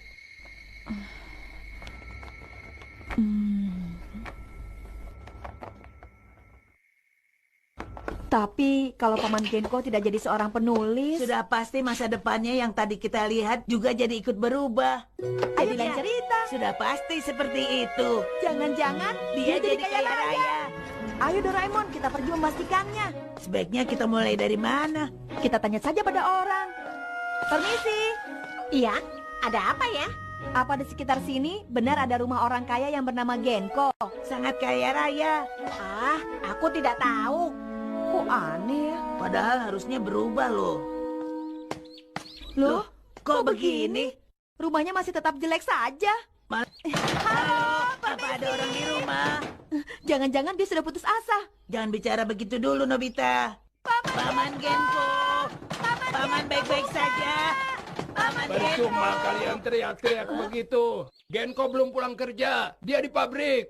Tapi kalau Paman Genko tidak jadi seorang penulis, Sudah pasti masa depannya yang tadi kita lihat juga jadi ikut berubah. jadi lain cerita. Sudah pasti seperti itu. Jangan-jangan Dia jadi kaya raya. Ayo Doraemon, kita pergi memastikannya. Sebaiknya kita mulai dari mana? Kita tanya saja pada orang. Permisi, Iya, ada apa ya? apa di sekitar sini benar ada rumah orang kaya yang bernama Genko? Sangat kaya raya. Ah, aku tidak tahu. Kok aneh ya? Padahal harusnya berubah loh. Loh, Kok begini? rumahnya masih tetap jelek saja. Halo, apa ada orang di rumah? Jangan-jangan dia sudah putus asa. Jangan bicara begitu dulu, Nobita. Paman Genko. Paman baik-baik saja. Paman Genko. Percuma kalian teriak-teriak begitu. Genko belum pulang kerja. Dia di pabrik.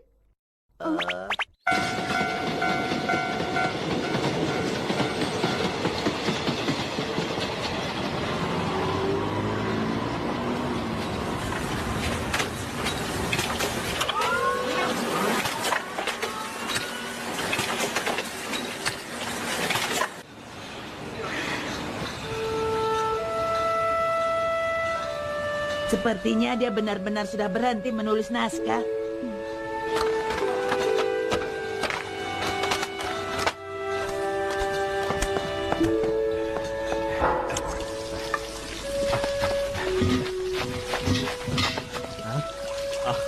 Sepertinya dia benar-benar sudah berhenti menulis naskah.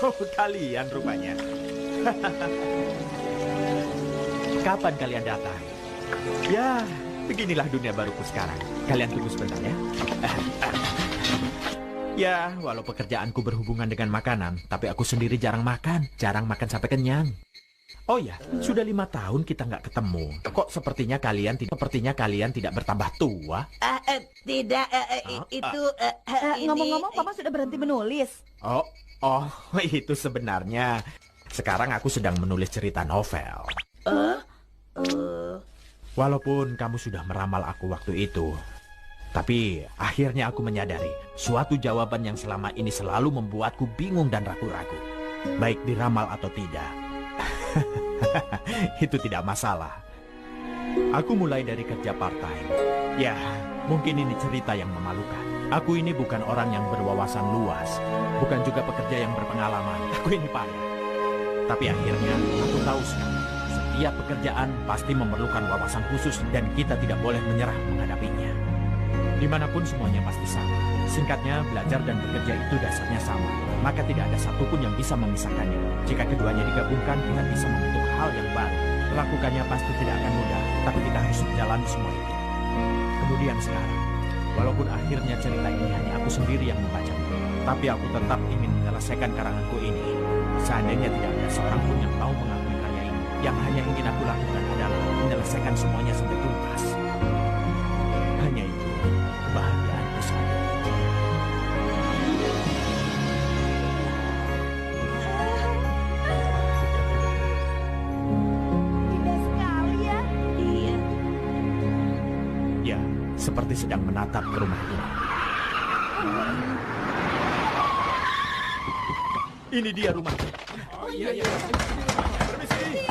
Oh, kalian rupanya. Kapan kalian datang? Ya, beginilah dunia baruku sekarang. Kalian tunggu sebentar ya. Ya, walau pekerjaanku berhubungan dengan makanan, tapi aku sendiri jarang makan sampai kenyang. Oh ya, sudah 5 tahun kita nggak ketemu. Kok sepertinya kalian tidak bertambah tua? Tidak, itu... Ngomong-ngomong, Paman sudah berhenti menulis. Oh, itu sebenarnya. Sekarang aku sedang menulis cerita novel. Walaupun kamu sudah meramal aku waktu itu, tapi akhirnya aku menyadari suatu jawaban yang selama ini selalu membuatku bingung dan ragu-ragu. Baik diramal atau tidak. Itu tidak masalah. Aku mulai dari kerja part-time. Ya, mungkin ini cerita yang memalukan. Aku ini bukan orang yang berwawasan luas, bukan juga pekerja yang berpengalaman. Aku ini payah. Tapi akhirnya aku tahu sekarang, setiap pekerjaan pasti memerlukan wawasan khusus dan kita tidak boleh menyerah menghadapinya. Dimanapun semuanya pasti sama. Singkatnya, belajar dan bekerja itu dasarnya sama. Maka tidak ada satupun yang bisa memisahkannya. Jika keduanya digabungkan, kita bisa membentuk hal yang baru. Melakukannya pasti tidak akan mudah, tapi kita harus menjalani semua itu. Kemudian sekarang, walaupun akhirnya cerita ini hanya aku sendiri yang membacanya, tapi aku tetap ingin menyelesaikan karanganku ini. Seandainya tidak ada seorang pun yang mau mengakui karya ini, yang hanya ingin aku lakukan adalah menyelesaikan semuanya sampai tuntas. Hanya itu kebahagiaanku saja. Indah sekali ya. Iya. Ya, seperti sedang menatap ke rumah ini. Ini dia rumahnya. Oh iya. Permisi.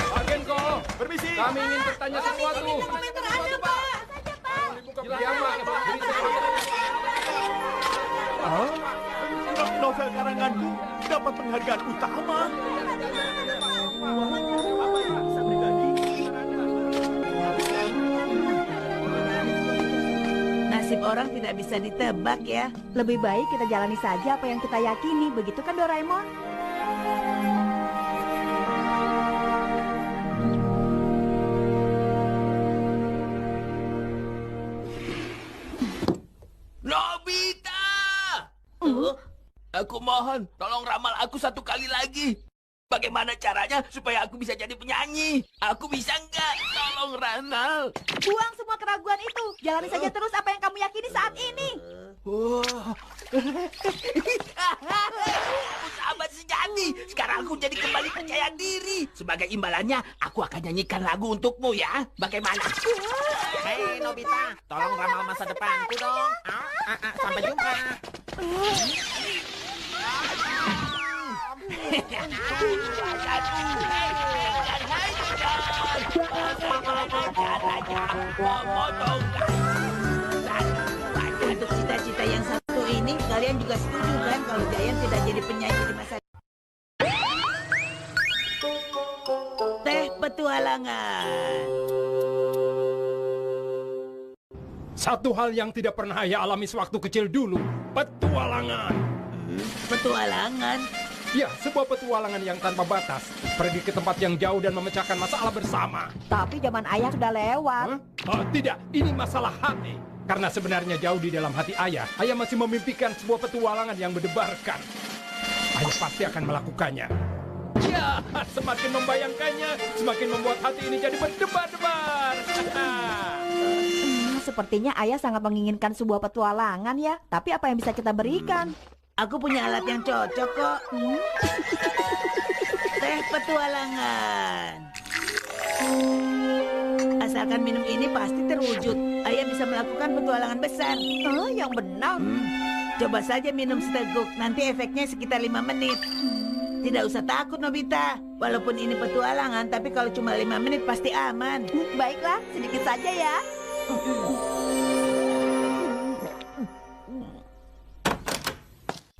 Pak Genko. Permisi. Kami ingin bertanya sesuatu. Silakan, Pak. Novel karanganku dapat penghargaan utama. Apa yang bisa terjadi? Nasib orang tidak bisa ditebak ya. Lebih baik kita jalani saja apa yang kita yakini. Begitu kan Doraemon? Nobita! Aku mohon, tolong ramal aku satu kali lagi. Bagaimana caranya supaya aku bisa jadi penyanyi? Aku bisa nggak? Tolong Ranal. Buang semua keraguan itu. Jalani saja terus apa yang kamu yakini saat ini. Sahabat sejati. Sekarang Aku jadi kembali percaya diri. Sebagai imbalannya, aku akan nyanyikan lagu untukmu ya. Bagaimana? Hei Nobita, tolong ramal masa depanku dong. Sampai jumpa. Untuk cita-cita yang satu ini, kalian juga setuju kan kalau Giant tidak jadi penyanyi di masa Teh petualangan. Satu hal yang tidak pernah Ayah alami sewaktu kecil dulu, petualangan. Petualangan? Ya, sebuah petualangan yang tanpa batas. Pergi ke tempat yang jauh dan memecahkan masalah bersama. Tapi zaman ayah sudah lewat. Oh, tidak, ini masalah hati. Karena sebenarnya jauh di dalam hati ayah masih memimpikan sebuah petualangan yang berdebarkan. Ayah pasti akan melakukannya. Ya, semakin membayangkannya, semakin membuat hati ini jadi berdebar-debar. Sepertinya ayah sangat menginginkan sebuah petualangan ya. Tapi apa yang bisa kita berikan? Aku punya alat yang cocok kok. Teh petualangan. Asalkan minum ini pasti terwujud. Ayah bisa melakukan petualangan besar. Oh, yang benar. Coba saja minum seteguk. Nanti efeknya sekitar 5 menit. Tidak usah takut, Nobita. Walaupun ini petualangan, tapi kalau cuma 5 menit pasti aman. Baiklah, sedikit saja ya.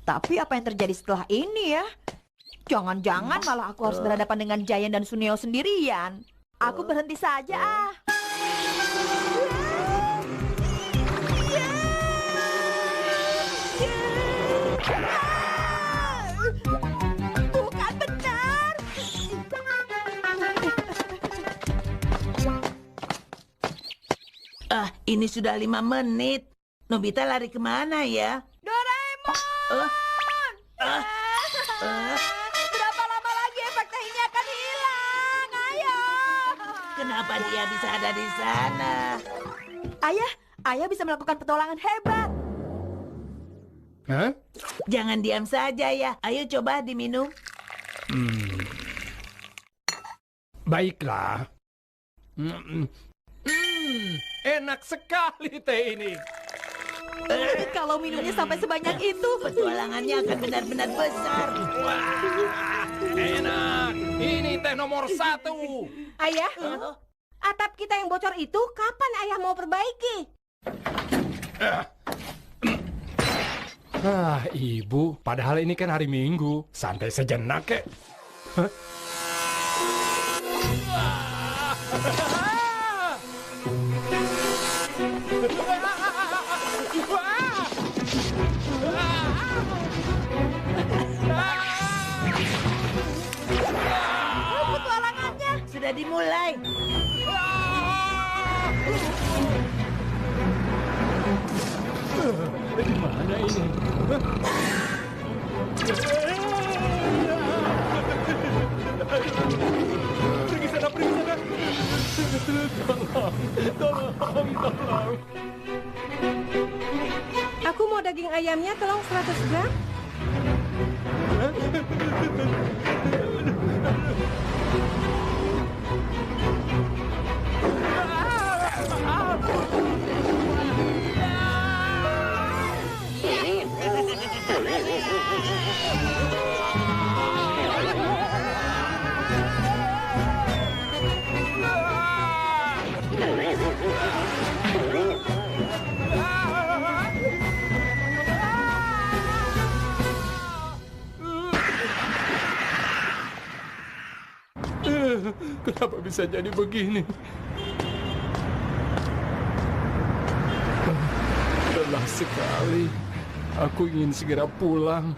Tapi apa yang terjadi setelah ini ya? Jangan-jangan malah aku harus berhadapan dengan Giant dan Suneo sendirian. Aku berhenti saja ah. Bukan benar. Ini sudah 5 menit. Nobita lari kemana ya? Doraemon! Berapa lama lagi efek teh ini akan hilang? Ayo! Kenapa dia bisa ada di sana? Ayah bisa melakukan petualangan hebat. Hah? Jangan diam saja ya. Ayo coba diminum. Baiklah. Enak sekali teh ini. Kalau minumnya sampai sebanyak itu, petualangannya akan benar-benar besar. Wah, enak. Ini teh nomor 1. Ayah, atap kita yang bocor itu kapan ayah mau perbaiki? Ibu, padahal ini kan hari Minggu. Santai sejenak, kek. Hah? Petualangannya sudah dimulai. Di mana ini? Pergi sana, pergi sana. Tolong. Aku mau daging ayamnya, tolong 100 gram. Kenapa bisa jadi begini? Lelah sekali. Aku ingin segera pulang.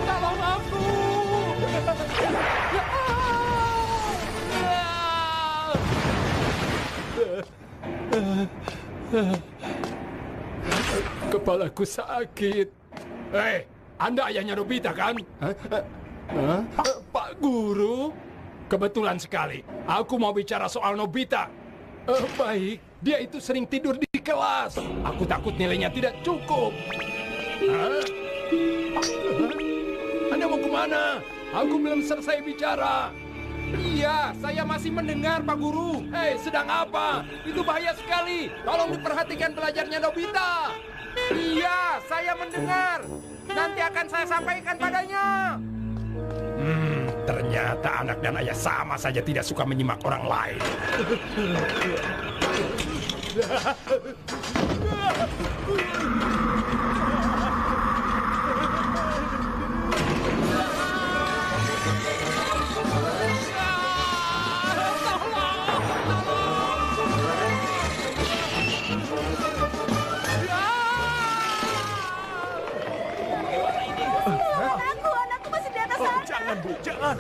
Tolong aku! Kepalaku sakit. Hei, Anda ayahnya Nobita kan? Pak Guru, kebetulan sekali. Aku mau bicara soal Nobita. Baik, dia itu sering tidur di kelas. Aku takut nilainya tidak cukup. Anda mau kemana? Aku belum selesai bicara. Iya, saya masih mendengar, Pak Guru. Hei, sedang apa? Itu bahaya sekali. Tolong diperhatikan belajarnya Nobita. Iya, saya mendengar. Nanti akan saya sampaikan padanya. Ternyata anak dan ayah sama saja tidak suka menyimak orang lain. Anakku masih di atas sana. Jangan, Bu, jangan.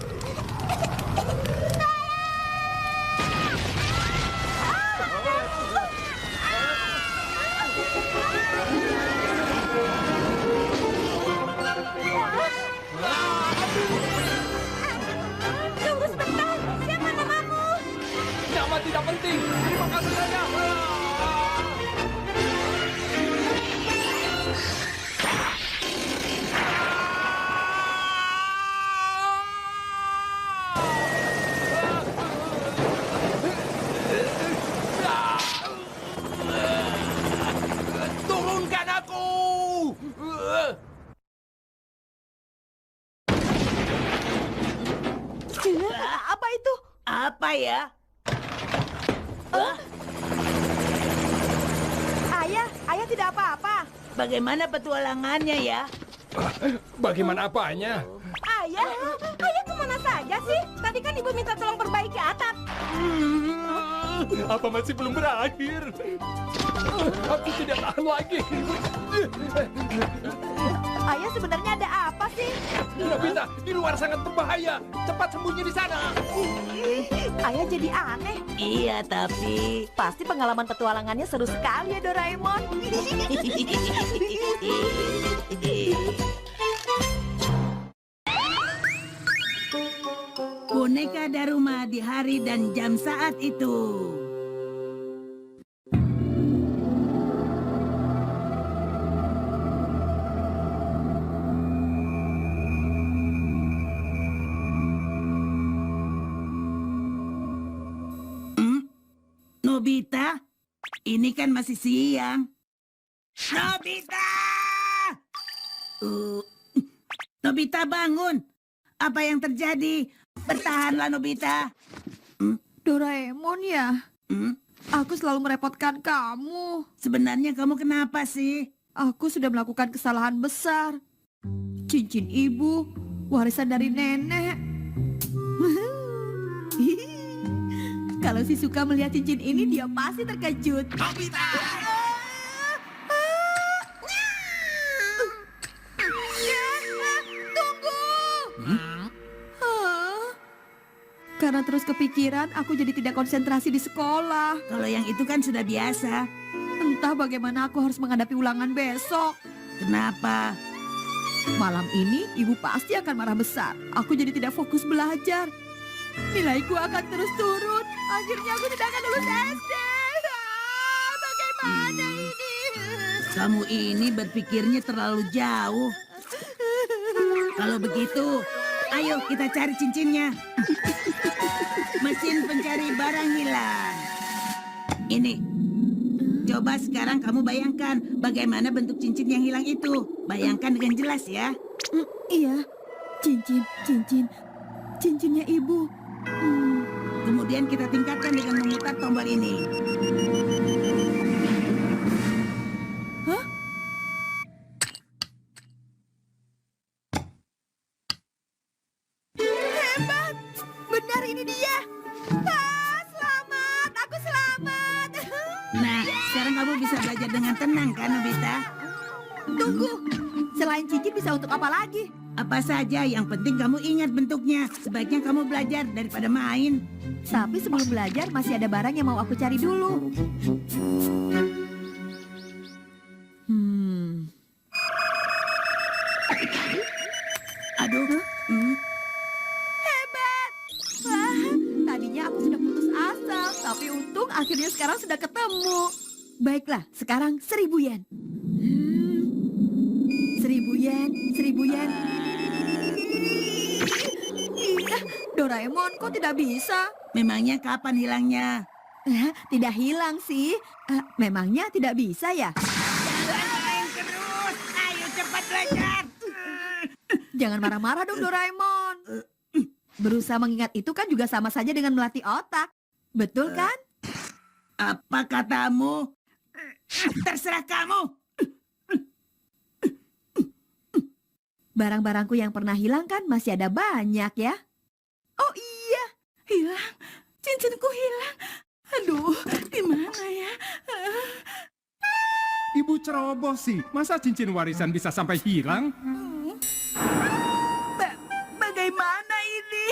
Tunggu sebentar, siapa namamu? Nama tidak penting. Terima kasih saja. Turunkan aku! Apa itu? Apa ya? Ayah tidak apa-apa. Bagaimana petualangannya ya? Bagaimana apanya? Ayah kemana saja sih? Tadi kan ibu minta tolong perbaiki atap. Apa masih belum berakhir? Aku tidak tahan lagi. Ayah sebenarnya ada apa sih? Nobita, di luar sangat berbahaya. Cepat sembunyi di sana. Ayah jadi aneh. Iya, tapi... Pasti pengalaman petualangannya seru sekali ya Doraemon. Boneka Daruma di hari dan jam saat itu. Nobita, ini kan masih siang. Nobita! Nobita bangun. Apa yang terjadi? Bertahanlah Nobita. Doraemon ya? Aku selalu merepotkan kamu. Sebenarnya kamu kenapa sih? Aku sudah melakukan kesalahan besar. Cincin ibu, warisan dari nenek. Kalau si Suka melihat cincin ini, dia pasti terkejut. Nobita! Karena terus kepikiran, aku jadi tidak konsentrasi di sekolah. Kalau yang itu kan sudah biasa. Entah bagaimana aku harus menghadapi ulangan besok. Kenapa? Malam ini, ibu pasti akan marah besar. Aku jadi tidak fokus belajar. Nilaiku akan terus turun. Akhirnya aku tidak akan lulus SD. Bagaimana ini? Kamu ini berpikirnya terlalu jauh. Kalau begitu, ayo kita cari cincinnya. Mesin pencari barang hilang. Ini. Coba sekarang kamu bayangkan bagaimana bentuk cincin yang hilang itu. Bayangkan dengan jelas ya. Iya, cincinnya ibu. Kemudian kita tingkatkan dengan memutar tombol ini. Hah? Hebat! Benar ini dia. Selamat! Aku selamat! Nah, sekarang kamu bisa belajar dengan tenang kan, Nobita? Tunggu, selain cincin bisa untuk apa lagi? Apa saja, yang penting kamu ingat bentuknya. Sebaiknya kamu belajar daripada main. Tapi sebelum belajar masih ada barang yang mau aku cari dulu. Aduh, Akhirnya sekarang sudah ketemu. Baiklah, sekarang 1.000 yen. 1.000 yen, 1.000 yen. Iya, Doraemon kok tidak bisa? Memangnya kapan hilangnya? Tidak hilang sih. Memangnya tidak bisa ya? Jangan main terus. Ayo cepat belajar. Jangan marah-marah dong Doraemon. Berusaha mengingat itu kan juga sama saja dengan melatih otak. Betul kan? Apa katamu? Terserah kamu. Barang-barangku yang pernah hilang kan masih ada banyak ya. Oh iya, hilang. Cincinku hilang. Aduh, di mana ya? Ibu ceroboh sih. Masa cincin warisan bisa sampai hilang? Bagaimana ini?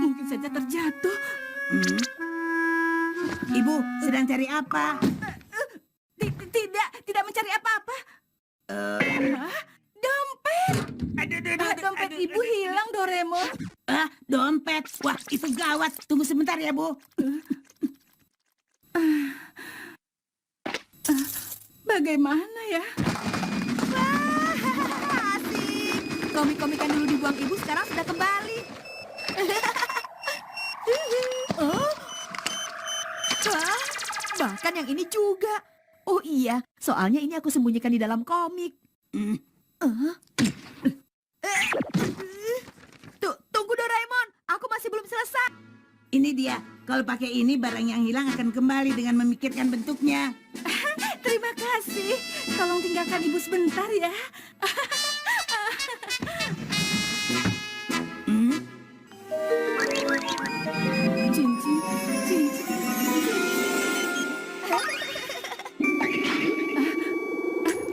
Mungkin saja terjatuh. Ibu sedang cari apa? Tidak mencari apa-apa. Dompet. Dompet ibu hilang, Doraemon. Dompet. Wah, itu gawat. Tunggu sebentar ya, Bu. Bagaimana ya? Asik. Komik-komik yang dulu dibuang ibu sekarang sudah kembali. Bahkan yang ini juga. Oh iya, soalnya ini aku sembunyikan di dalam komik. Tunggu Doraemon, aku masih belum selesai. Ini dia. Kalau pakai ini, barang yang hilang akan kembali dengan memikirkan bentuknya. Terima kasih. Tolong tinggalkan ibu sebentar ya. Cincin.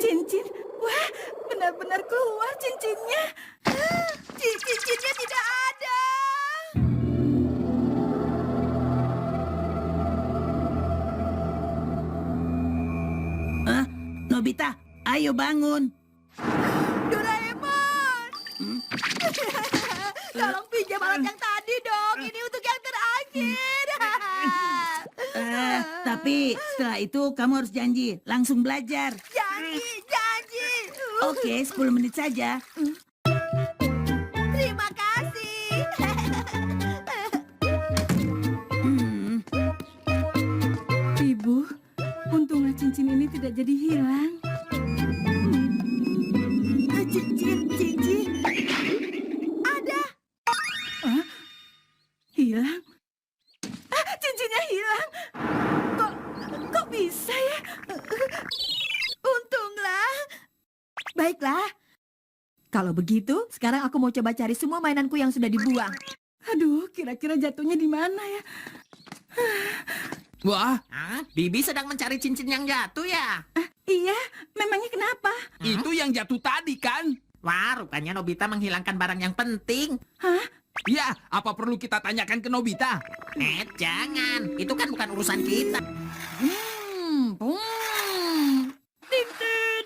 Cincin. Wah, benar-benar keluar cincinnya. Cincinnya tidak ada. Nobita, ayo bangun. Doraemon! Tolong pinjam alat yang tadi dong, ini untuk yang terakhir. Tapi setelah itu kamu harus janji, langsung belajar. Janji. Oke, 10 menit saja. Terima kasih. Ibu, untunglah cincin ini tidak jadi hilang. Cincin. Ada. Hilang? Cincinnya hilang. Kok bisa ya? Untunglah. Baiklah. Kalau begitu, sekarang aku mau coba cari semua mainanku yang sudah dibuang. Aduh, kira-kira jatuhnya di mana ya? Wah, Bibi sedang mencari cincin yang jatuh ya? Iya, memangnya kenapa? Itu yang jatuh tadi kan? Wah, rupanya Nobita menghilangkan barang yang penting. Hah? Ya, apa perlu kita tanyakan ke Nobita? Jangan. Itu kan bukan urusan kita. Tintin.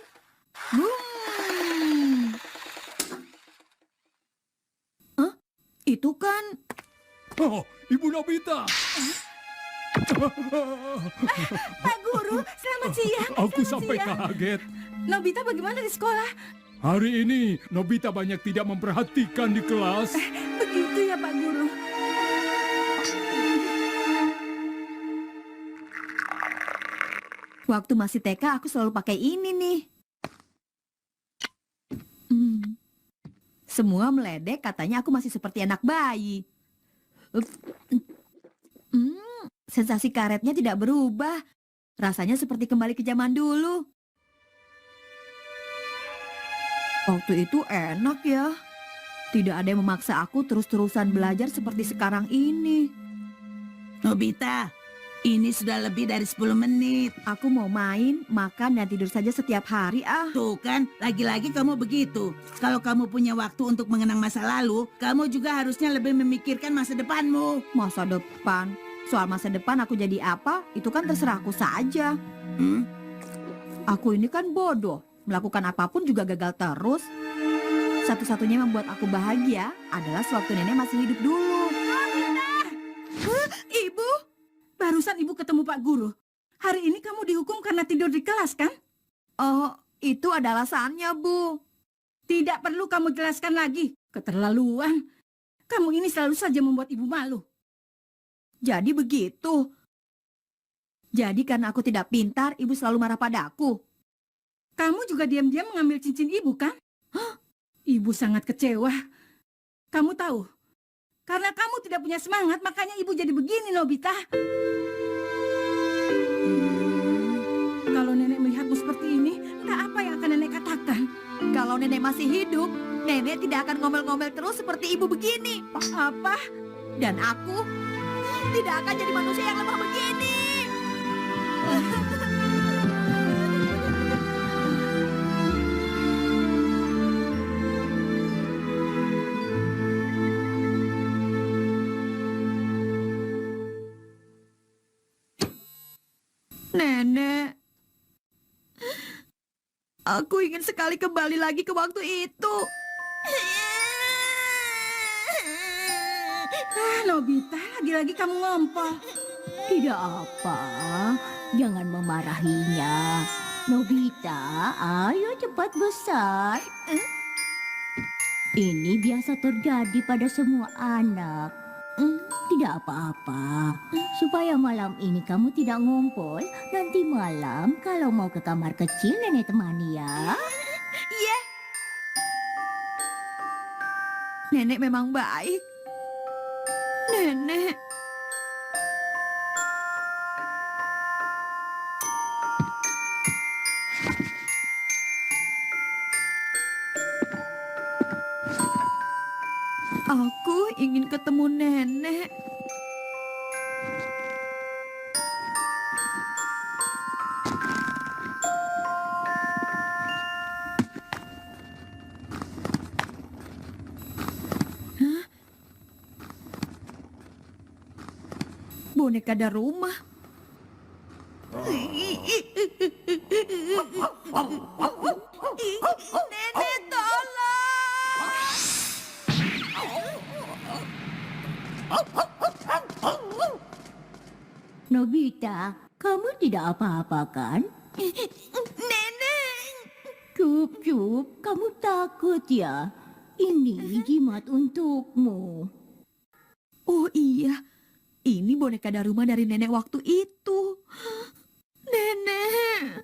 Itu kan... Oh, Ibu Nobita. Pak Guru, selamat siang. Aku sampai kaget. Nobita bagaimana di sekolah? Hari ini Nobita banyak tidak memperhatikan di kelas. Begitu ya Pak Guru. Waktu masih TK aku selalu pakai ini nih. Semua meledek katanya aku masih seperti anak bayi. Sensasi karetnya tidak berubah. Rasanya seperti kembali ke zaman dulu. Waktu itu enak ya. Tidak ada yang memaksa aku terus-terusan belajar seperti sekarang ini. Nobita, ini sudah lebih dari 10 menit. Aku mau main, makan, dan tidur saja setiap hari Tuh kan, lagi-lagi kamu begitu. Kalau kamu punya waktu untuk mengenang masa lalu, kamu juga harusnya lebih memikirkan masa depanmu. Masa depan? Soal masa depan aku jadi apa, itu kan terserah aku saja. Aku ini kan bodoh. Melakukan apapun juga gagal terus. Satu-satunya yang membuat aku bahagia adalah sewaktu nenek masih hidup dulu. Ibu, barusan ibu ketemu Pak Guru. Hari ini kamu dihukum karena tidur di kelas, kan? Oh, itu ada alasannya, Bu. Tidak perlu kamu jelaskan lagi. Keterlaluan. Kamu ini selalu saja membuat ibu malu. Jadi begitu. Jadi karena aku tidak pintar, ibu selalu marah padaku. Kamu juga diam-diam mengambil cincin ibu, kan? Hah? Ibu sangat kecewa. Kamu tahu, karena kamu tidak punya semangat, makanya ibu jadi begini, Nobita. Kalau nenek melihatmu seperti ini, entah apa yang akan nenek katakan. Kalau nenek masih hidup, nenek tidak akan ngomel-ngomel terus seperti ibu begini. Apa? Dan aku tidak akan jadi manusia yang lemah begini. Nenek, aku ingin sekali kembali lagi ke waktu itu. Nobita, lagi-lagi kamu ngompol. Tidak apa, jangan memarahinya. Nobita, ayo cepat besar. Ini biasa terjadi pada semua anak. Tidak apa-apa. Supaya malam ini kamu tidak ngompol, nanti malam kalau mau ke kamar kecil nenek temani ya. Iya. Nenek memang baik. Nenek. Aku ingin ketemu nenek. Hah? Boneka Daruma. Nenek, tolong! Nobita, kamu tidak apa-apa kan? Nenek! Cup, kamu takut ya? Ini jimat untukmu. Oh iya, ini boneka Daruma dari nenek waktu itu. Nenek!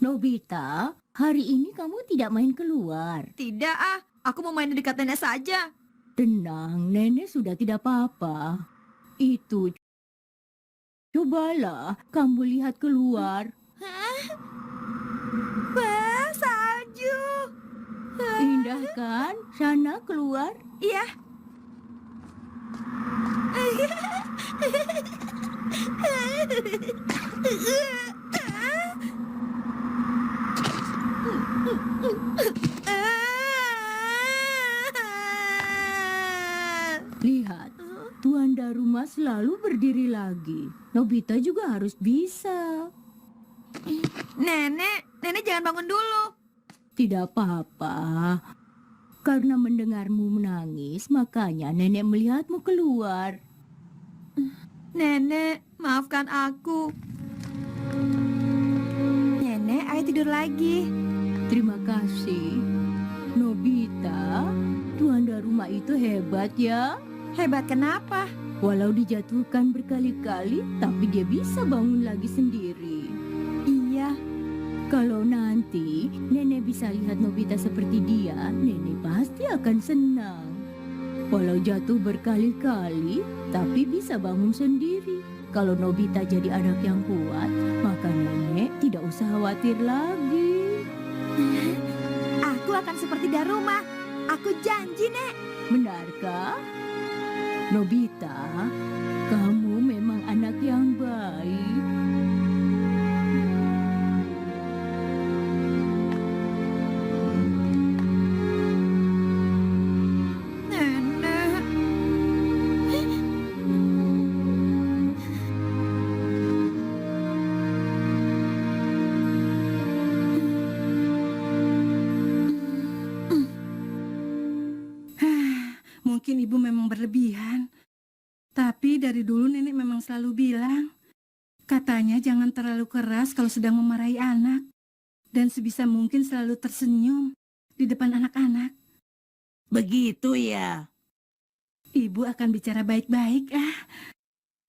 Nobita, hari ini kamu tidak main keluar. Tidak aku mau main di dekat nenek saja. Tenang, nenek sudah tidak apa-apa. Itu, cobalah kamu lihat keluar. Wah, salju. Indah kan? Sana keluar. Iya. Lihat, Tuan Daruma selalu berdiri lagi. Nobita juga harus bisa. Nenek jangan bangun dulu. Tidak apa-apa. Karena mendengarmu menangis, makanya nenek melihatmu keluar. Nenek, maafkan aku. Nenek, ayo tidur lagi. Terima kasih. Nobita, Tuan Daruma itu hebat ya. Hebat kenapa? Walau dijatuhkan berkali-kali, tapi dia bisa bangun lagi sendiri. Iya. Kalau nanti nenek bisa lihat Nobita seperti dia, nenek pasti akan senang. Walau jatuh berkali-kali, tapi bisa bangun sendiri. Kalau Nobita jadi anak yang kuat, maka nenek tidak usah khawatir lagi. Aku akan seperti Daruma. Aku janji, Nek. Benarkah? Nobita, kamu memang anak yang baik. mungkin ibu memang berlebihan. Tapi dari dulu nenek memang selalu bilang, katanya jangan terlalu keras kalau sedang memarahi anak. Dan sebisa mungkin selalu tersenyum di depan anak-anak. Begitu ya. Ibu akan bicara baik-baik.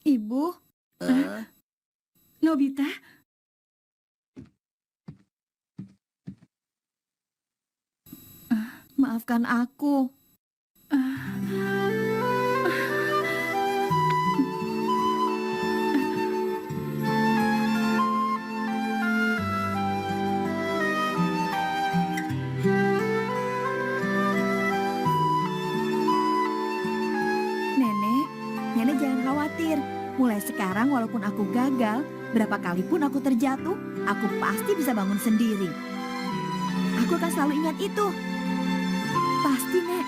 Ibu, Nobita, Maafkan aku. Nenek jangan khawatir. Mulai sekarang walaupun aku gagal, berapa kali pun aku terjatuh, aku pasti bisa bangun sendiri. Aku akan selalu ingat itu. Pasti, Nek.